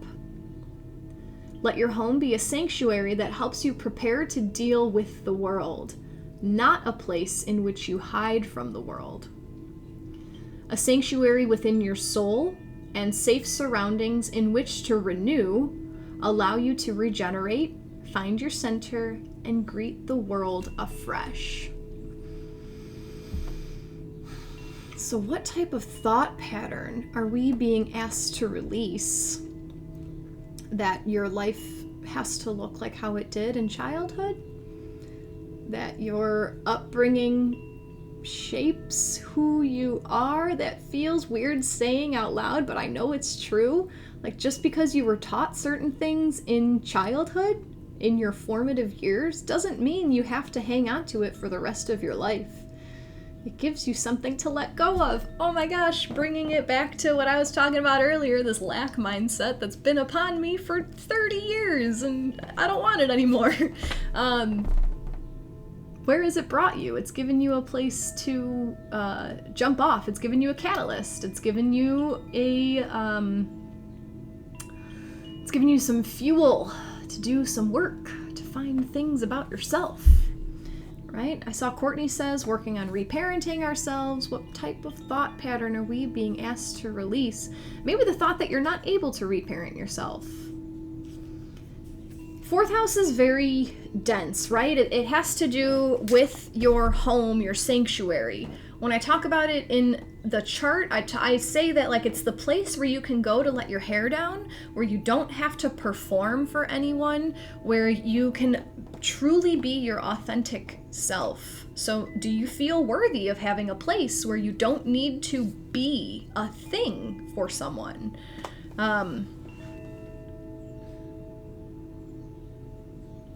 Let your home be a sanctuary that helps you prepare to deal with the world, not a place in which you hide from the world. A sanctuary within your soul and safe surroundings in which to renew, allow you to regenerate, find your center, and greet the world afresh. So what type of thought pattern are we being asked to release that your life has to look like how it did in childhood? That your upbringing shapes who you are? That feels weird saying out loud, but I know it's true. Like, just because you were taught certain things in childhood, in your formative years, doesn't mean you have to hang on to it for the rest of your life. It gives you something to let go of. Oh my gosh, bringing it back to what I was talking about earlier, this lack mindset that's been upon me for 30 years, and I don't want it anymore. Where has it brought you? It's given you a place to jump off. It's given you a catalyst. It's given you it's given you some fuel to do some work, to find things about yourself. Right? I saw Courtney says, working on reparenting ourselves. What type of thought pattern are we being asked to release? Maybe the thought that you're not able to reparent yourself. Fourth house is very dense, right? It has to do with your home, your sanctuary. When I talk about it in the chart, I say that like it's the place where you can go to let your hair down, where you don't have to perform for anyone, where you can truly be your authentic self. So do you feel worthy of having a place where you don't need to be a thing for someone?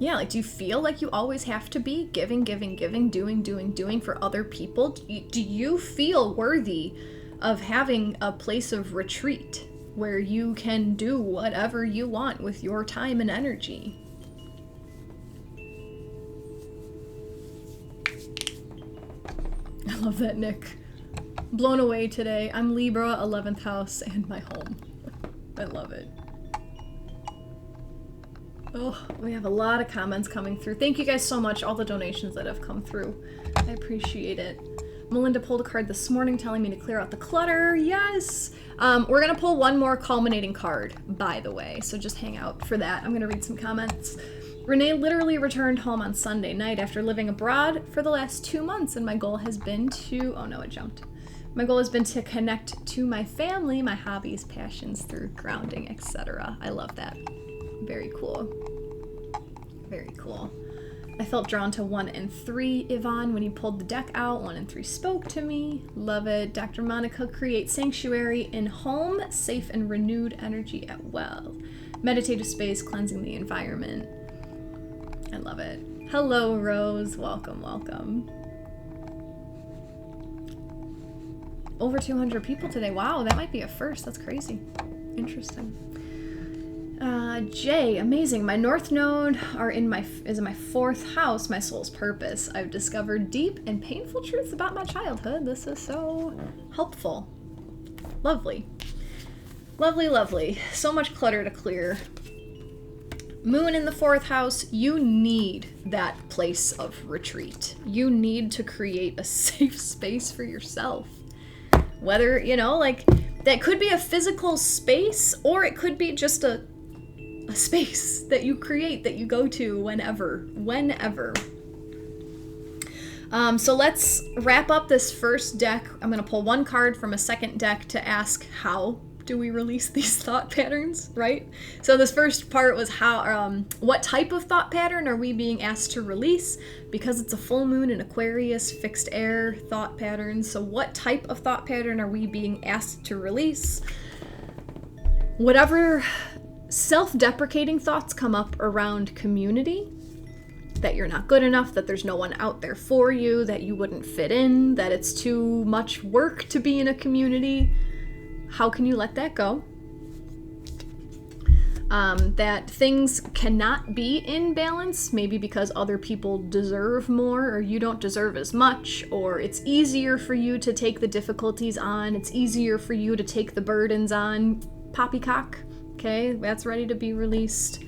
Yeah, like, do you feel like you always have to be giving, doing for other people? Do you feel worthy of having a place of retreat where you can do whatever you want with your time and energy? I love that, Nick. Blown away today. I'm Libra, 11th house, and my home. I love it. Oh, we have a lot of comments coming through. Thank you guys so much, all the donations that have come through. I appreciate it. Melinda pulled a card this morning telling me to clear out the clutter. Yes! We're going to pull one more culminating card, by the way, so just hang out for that. I'm going to read some comments. Renee literally returned home on Sunday night after living abroad for the last 2 months, and my goal has been to... Oh no, it jumped. My goal has been to connect to my family, my hobbies, passions through grounding, etc. I love that. Very cool. Very cool. I felt drawn to 1 and 3, Yvonne, when you pulled the deck out. 1 and 3 spoke to me. Love it. Dr. Monica, create sanctuary in home, safe and renewed energy at well. Meditative space, cleansing the environment. I love it. Hello, Rose. Welcome, welcome. Over 200 people today. Wow, that might be a first. That's crazy. Interesting. Jay, amazing. My North Node is in my 4th house, my soul's purpose. I've discovered deep and painful truths about my childhood. This is so helpful. Lovely. Lovely, lovely. So much clutter to clear. Moon in the 4th house, you need that place of retreat. You need to create a safe space for yourself. Whether, like, that could be a physical space, or it could be just a space that you create, that you go to whenever. So let's wrap up this first deck. I'm going to pull 1 card from a second deck to ask, how do we release these thought patterns, right? So this first part was what type of thought pattern are we being asked to release? Because it's a full moon in Aquarius, fixed air thought patterns. So what type of thought pattern are we being asked to release? Whatever self-deprecating thoughts come up around community, that you're not good enough, that there's no one out there for you, that you wouldn't fit in, that it's too much work to be in a community, how can you let that go? That things cannot be in balance, maybe because other people deserve more, or you don't deserve as much, or it's easier for you to take the difficulties on, it's easier for you to take the burdens on. Poppycock. Okay, that's ready to be released.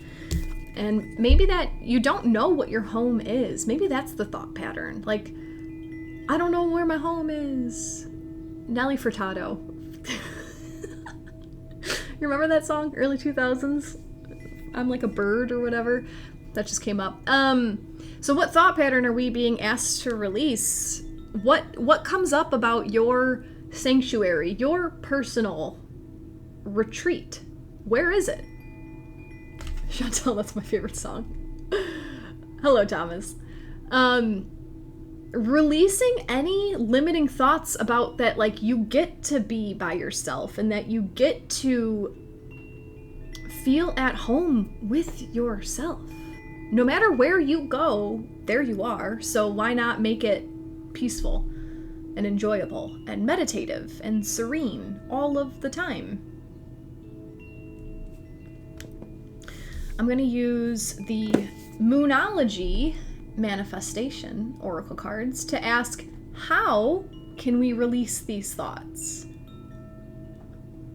And maybe that you don't know what your home is. Maybe that's the thought pattern. Like, I don't know where my home is. Nelly Furtado. You remember that song? Early 2000s? I'm like a bird or whatever. That just came up. So what thought pattern are we being asked to release? What comes up about your sanctuary, your personal retreat? Where is it? Chantel, that's my favorite song. Hello, Thomas. Releasing any limiting thoughts about that, like, you get to be by yourself and that you get to feel at home with yourself. No matter where you go, there you are. So why not make it peaceful and enjoyable and meditative and serene all of the time? I'm going to use the Moonology manifestation oracle cards to ask, how can we release these thoughts?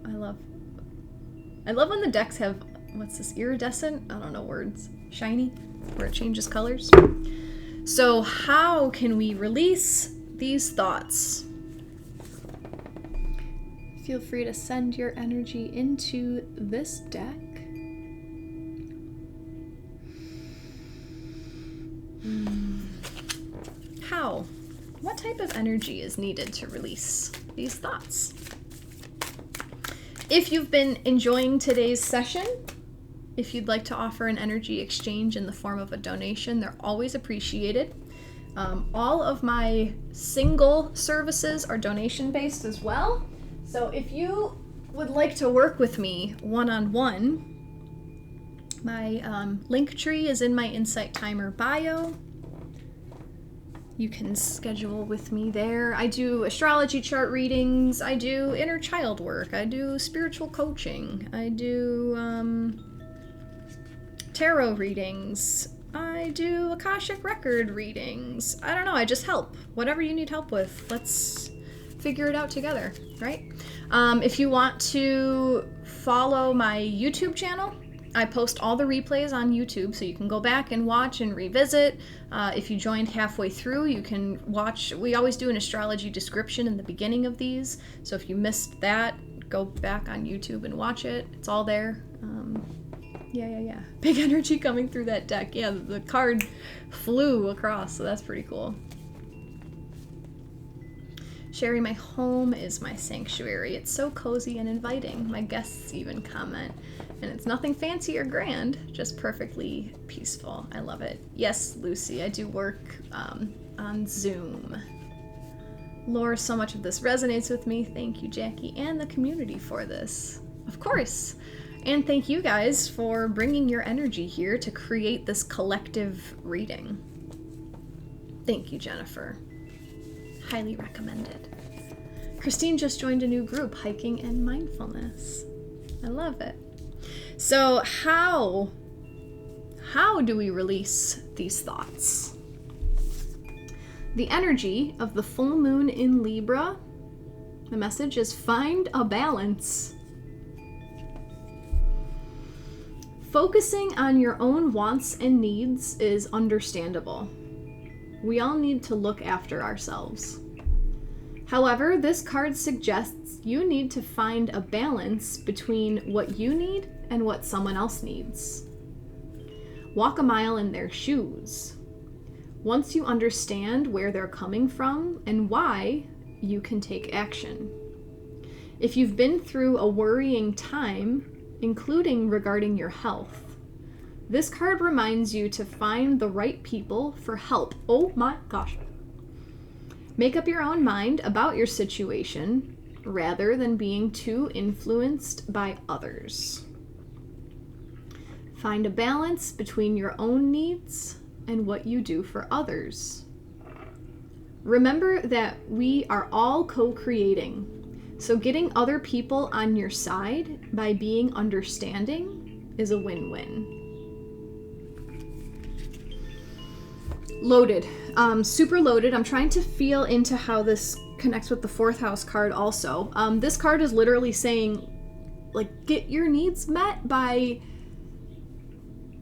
I love when the decks have, what's this, iridescent? I don't know words. Shiny, where it changes colors. So how can we release these thoughts? Feel free to send your energy into this deck. How? What type of energy is needed to release these thoughts? If you've been enjoying today's session, if you'd like to offer an energy exchange in the form of a donation, they're always appreciated. All of my single services are donation-based as well. So if you would like to work with me one-on-one, my link tree is in my Insight Timer bio. You can schedule with me there. I do astrology chart readings. I do inner child work. I do spiritual coaching. I do tarot readings. I do Akashic record readings. I don't know. I just help. Whatever you need help with. Let's figure it out together, right? If you want to follow my YouTube channel, I post all the replays on YouTube, so you can go back and watch and revisit. If you joined halfway through, you can watch. We always do an astrology description in the beginning of these, so if you missed that, go back on YouTube and watch it. It's all there. Yeah. Big energy coming through that deck. Yeah, the card flew across, so that's pretty cool. Sherry, my home is my sanctuary. It's so cozy and inviting. My guests even comment. And it's nothing fancy or grand, just perfectly peaceful. I love it. Yes, Lucy, I do work on Zoom. Laura, so much of this resonates with me. Thank you, Jackie, and the community for this. Of course. And thank you guys for bringing your energy here to create this collective reading. Thank you, Jennifer. Highly recommended. Christine just joined a new group, Hiking and Mindfulness. I love it. So how do we release these thoughts? The energy of the full moon in Libra, the message is find a balance. Focusing on your own wants and needs is understandable. We all need to look after ourselves. However, this card suggests you need to find a balance between what you need and what someone else needs. Walk a mile in their shoes. Once you understand where they're coming from and why, you can take action. If you've been through a worrying time, including regarding your health, this card reminds you to find the right people for help. Oh my gosh. Make up your own mind about your situation rather than being too influenced by others. Find a balance between your own needs and what you do for others. Remember that we are all co-creating. So getting other people on your side by being understanding is a win-win. Loaded. Super loaded. I'm trying to feel into how this connects with the 4th house card also. This card is literally saying, like, get your needs met by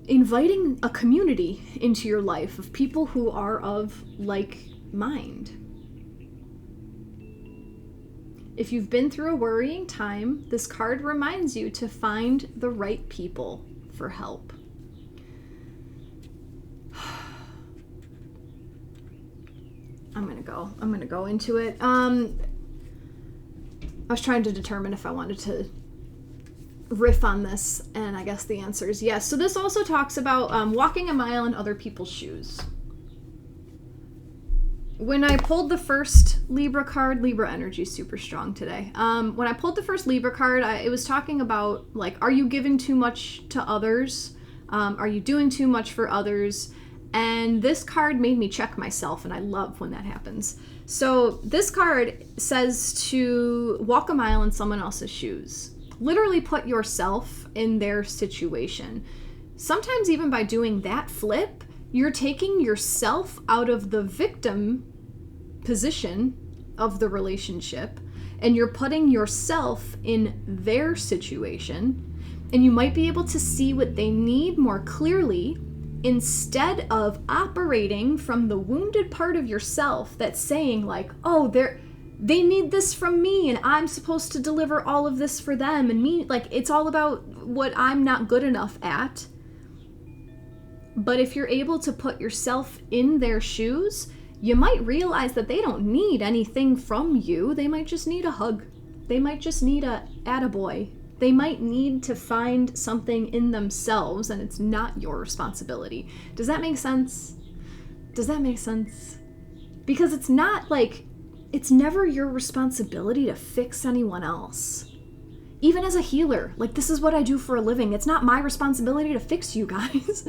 inviting a community into your life of people who are of like mind. If you've been through a worrying time, this card reminds you to find the right people for help. I'm gonna go into it. I was trying to determine if I wanted to riff on this, and I guess the answer is yes. So this also talks about walking a mile in other people's shoes. When I pulled the first Libra card, Libra energy is super strong today. When I pulled the first Libra card, it was talking about, like, are you giving too much to others? Are you doing too much for others? And this card made me check myself, and I love when that happens. So this card says to walk a mile in someone else's shoes. Literally put yourself in their situation. Sometimes even by doing that flip, you're taking yourself out of the victim position of the relationship, and you're putting yourself in their situation, and you might be able to see what they need more clearly instead of operating from the wounded part of yourself that's saying, like, oh, they need this from me and I'm supposed to deliver all of this for them, and me, like, it's all about what I'm not good enough at. But if you're able to put yourself in their shoes, you might realize that they don't need anything from you. They might just need a hug. They might just need a attaboy. They might need to find something in themselves, and it's not your responsibility. Does that make sense? Does that make sense? Because it's not like, it's never your responsibility to fix anyone else. Even as a healer, like, this is what I do for a living. It's not my responsibility to fix you guys.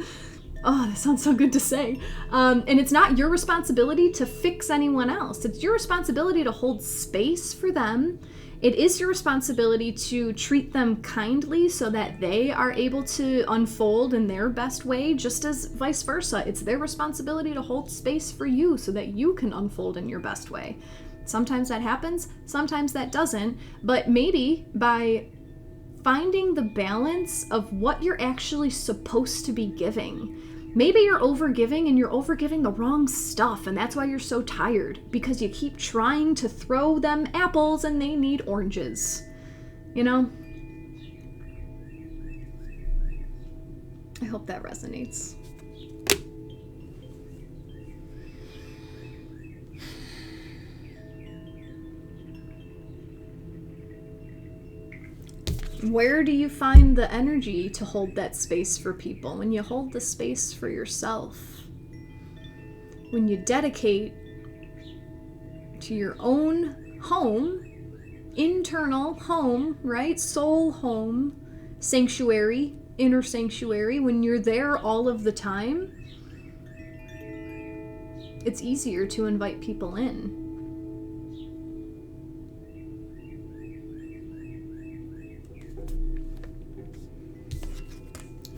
Oh, that sounds so good to say. And it's not your responsibility to fix anyone else. It's your responsibility to hold space for them. It is your responsibility to treat them kindly so that they are able to unfold in their best way, just as vice versa. It's their responsibility to hold space for you so that you can unfold in your best way. Sometimes that happens, sometimes that doesn't, but maybe by finding the balance of what you're actually supposed to be giving. Maybe you're overgiving and you're overgiving the wrong stuff, and that's why you're so tired, because you keep trying to throw them apples and they need oranges. You know? I hope that resonates. Where do you find the energy to hold that space for people? When you hold the space for yourself. When you dedicate to your own home, internal home, right? Soul home, sanctuary, inner sanctuary. When you're there all of the time, it's easier to invite people in.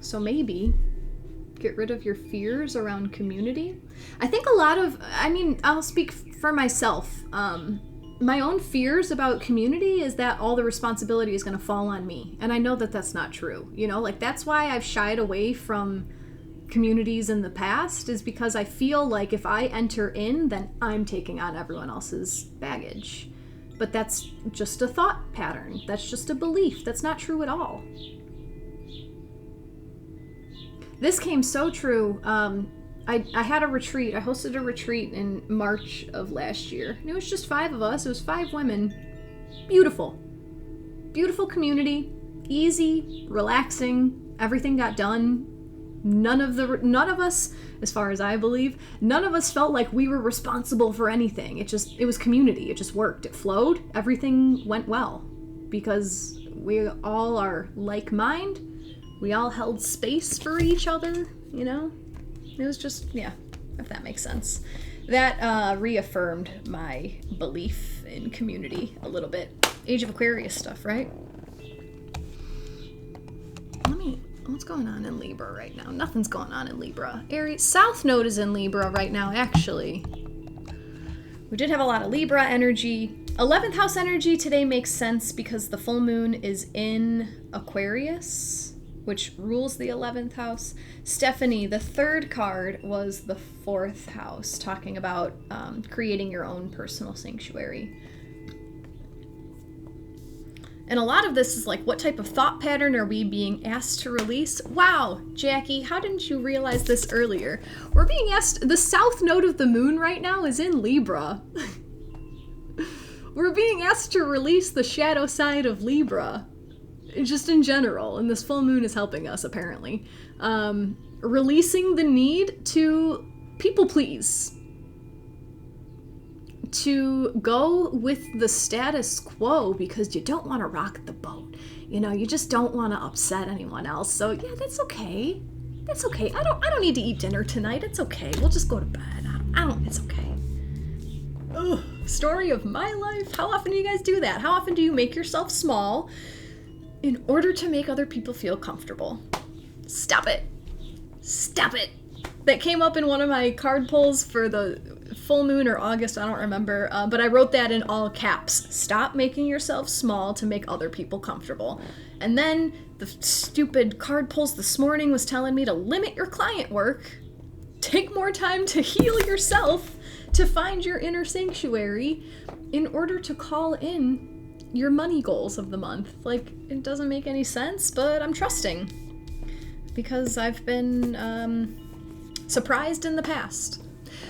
So maybe get rid of your fears around community. I think I'll speak for myself. My own fears about community is that all the responsibility is going to fall on me. And I know that that's not true. That's why I've shied away from communities in the past, is because I feel like if I enter in, then I'm taking on everyone else's baggage. But that's just a thought pattern. That's just a belief. That's not true at all. This came so true. I had a retreat. I hosted a retreat in March of last year. And it was just 5 of us. It was 5 women. Beautiful. Beautiful community. Easy, relaxing. Everything got done. None of us, as far as I believe, none of us felt like we were responsible for anything. It was community. It just worked. It flowed. Everything went well. Because we all are like mind. We all held space for each other, It was just, yeah, if that makes sense. That reaffirmed my belief in community a little bit. Age of Aquarius stuff, right? What's going on in Libra right now? Nothing's going on in Libra. Aries, South Node is in Libra right now, actually. We did have a lot of Libra energy. 11th house energy today makes sense because the full moon is in Aquarius, which rules the 11th house. Stephanie, the 3rd card was the 4th house, talking about creating your own personal sanctuary. And a lot of this is like, what type of thought pattern are we being asked to release? Wow, Jackie, how didn't you realize this earlier? We're being asked, the south node of the moon right now is in Libra. We're being asked to release the shadow side of Libra. Just in general, and this full moon is helping us, apparently. Releasing the need to people please. To go with the status quo because you don't want to rock the boat. You just don't want to upset anyone else. So yeah, that's okay. That's okay. I don't need to eat dinner tonight. It's okay. We'll just go to bed. It's okay. Ugh, story of my life. How often do you guys do that? How often do you make yourself small in order to make other people feel comfortable? Stop it. Stop it. That came up in one of my card pulls for the full moon or August, I don't remember, but I wrote that in all caps. Stop making yourself small to make other people comfortable. And then the stupid card pulls this morning was telling me to limit your client work, take more time to heal yourself, to find your inner sanctuary in order to call in your money goals of the month. Like, it doesn't make any sense, but I'm trusting because I've been surprised in the past.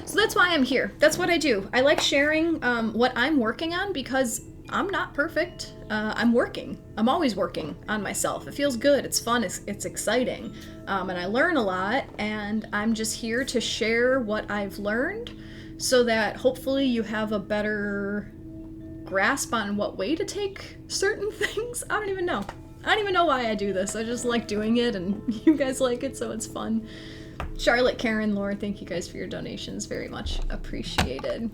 So that's why I'm here. That's what I do. I like sharing what I'm working on because I'm not perfect. I'm working. I'm always working on myself. It feels good. It's fun. It's exciting. And I learn a lot, and I'm just here to share what I've learned so that hopefully you have a better grasp on what way to take certain things. I don't even know. I don't even know why I do this. I just like doing it, and you guys like it, so it's fun. Charlotte, Karen, Laura, thank you guys for your donations. Very much appreciated.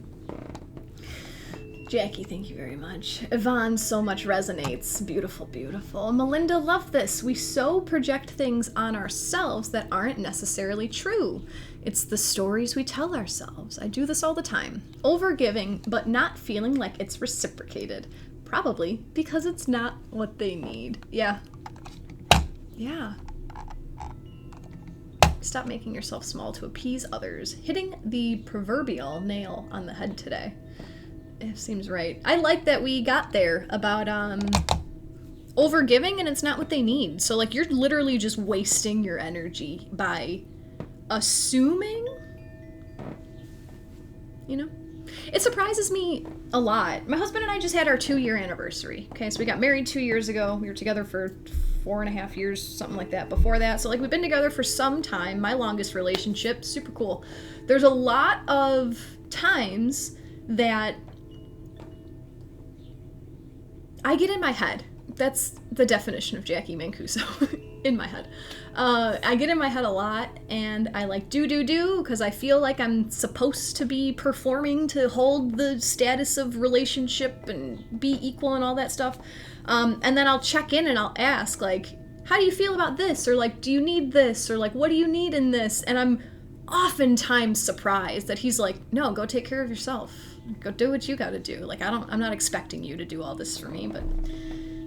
Jackie, thank you very much. Yvonne, so much resonates. Beautiful, beautiful. Melinda, love this. We so project things on ourselves that aren't necessarily true. It's the stories we tell ourselves. I do this all the time. Overgiving, but not feeling like it's reciprocated. Probably because it's not what they need. Yeah. Yeah. Stop making yourself small to appease others. Hitting the proverbial nail on the head today. It seems right. I like that we got there about overgiving and it's not what they need. So like you're literally just wasting your energy by assuming, you know? It surprises me a lot. My husband and I just had our 2-year anniversary. Okay, so we got married 2 years ago. We were together for 4.5 years, something like that before that. So like we've been together for some time. My longest relationship, super cool. There's a lot of times that I get in my head. That's the definition of Jacqui Mancuso. In my head. I get in my head a lot, and I like do because I feel like I'm supposed to be performing to hold the status of relationship and be equal and all that stuff. And then I'll check in and I'll ask, like, how do you feel about this? Or like, do you need this? Or like, what do you need in this? And I'm oftentimes surprised that he's like, no, go take care of yourself. Go do what you gotta do. Like, I'm not expecting you to do all this for me, but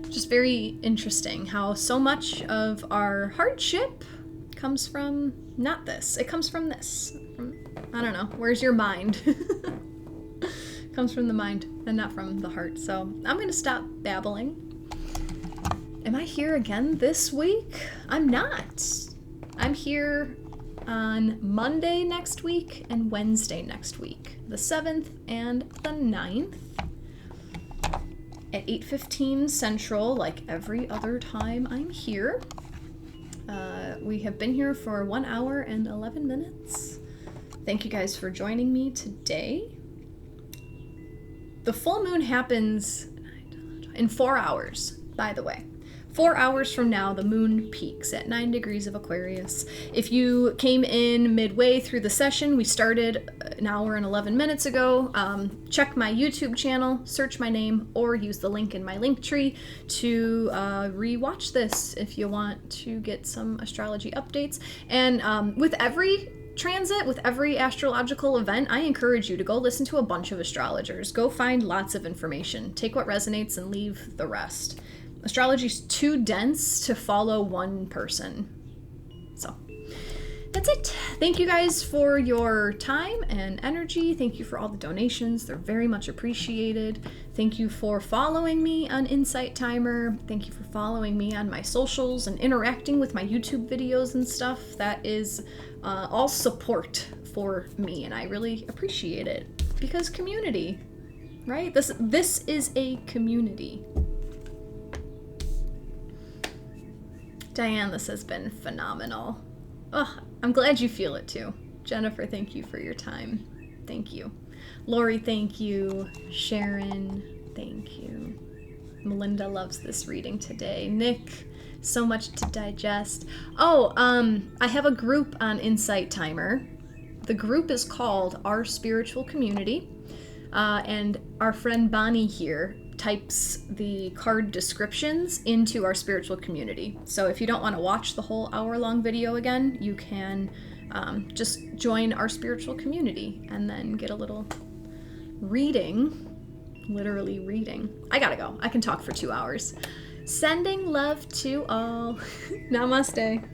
just very interesting how so much of our hardship comes from not this. It comes from this. I don't know. Where's your mind? Comes from the mind and not from the heart. So I'm going to stop babbling. Am I here again this week? I'm not. I'm here on Monday next week and Wednesday next week, the 7th and the 9th. At 8:15 Central, like every other time I'm here. We have been here for 1 hour and 11 minutes. Thank you guys for joining me today. The full moon happens in 4 hours, by the way. 4 hours from now, the moon peaks at 9 degrees of Aquarius. If you came in midway through the session, we started an hour and 11 minutes ago. Check my YouTube channel, search my name, or use the link in my link tree to rewatch this if you want to get some astrology updates. And with every transit, with every astrological event, I encourage you to go listen to a bunch of astrologers. Go find lots of information. Take what resonates and leave the rest. Astrology's too dense to follow one person. So that's it. Thank you guys for your time and energy. Thank you for all the donations. They're very much appreciated. Thank you for following me on Insight Timer. Thank you for following me on my socials and interacting with my YouTube videos and stuff. That is all support for me, and I really appreciate it because community, right? This is a community. Diane, this has been phenomenal. Oh, I'm glad you feel it too. Jennifer, thank you for your time. Thank you. Lori, thank you. Sharon, thank you. Melinda loves this reading today. Nick, so much to digest. Oh, I have a group on Insight Timer. The group is called Our Spiritual Community. And our friend Bonnie here types the card descriptions into Our Spiritual Community. So if you don't want to watch the whole hour-long video again, you can just join Our Spiritual Community and then get a little reading, literally reading. I gotta go. I can talk for 2 hours. Sending love to all. Namaste.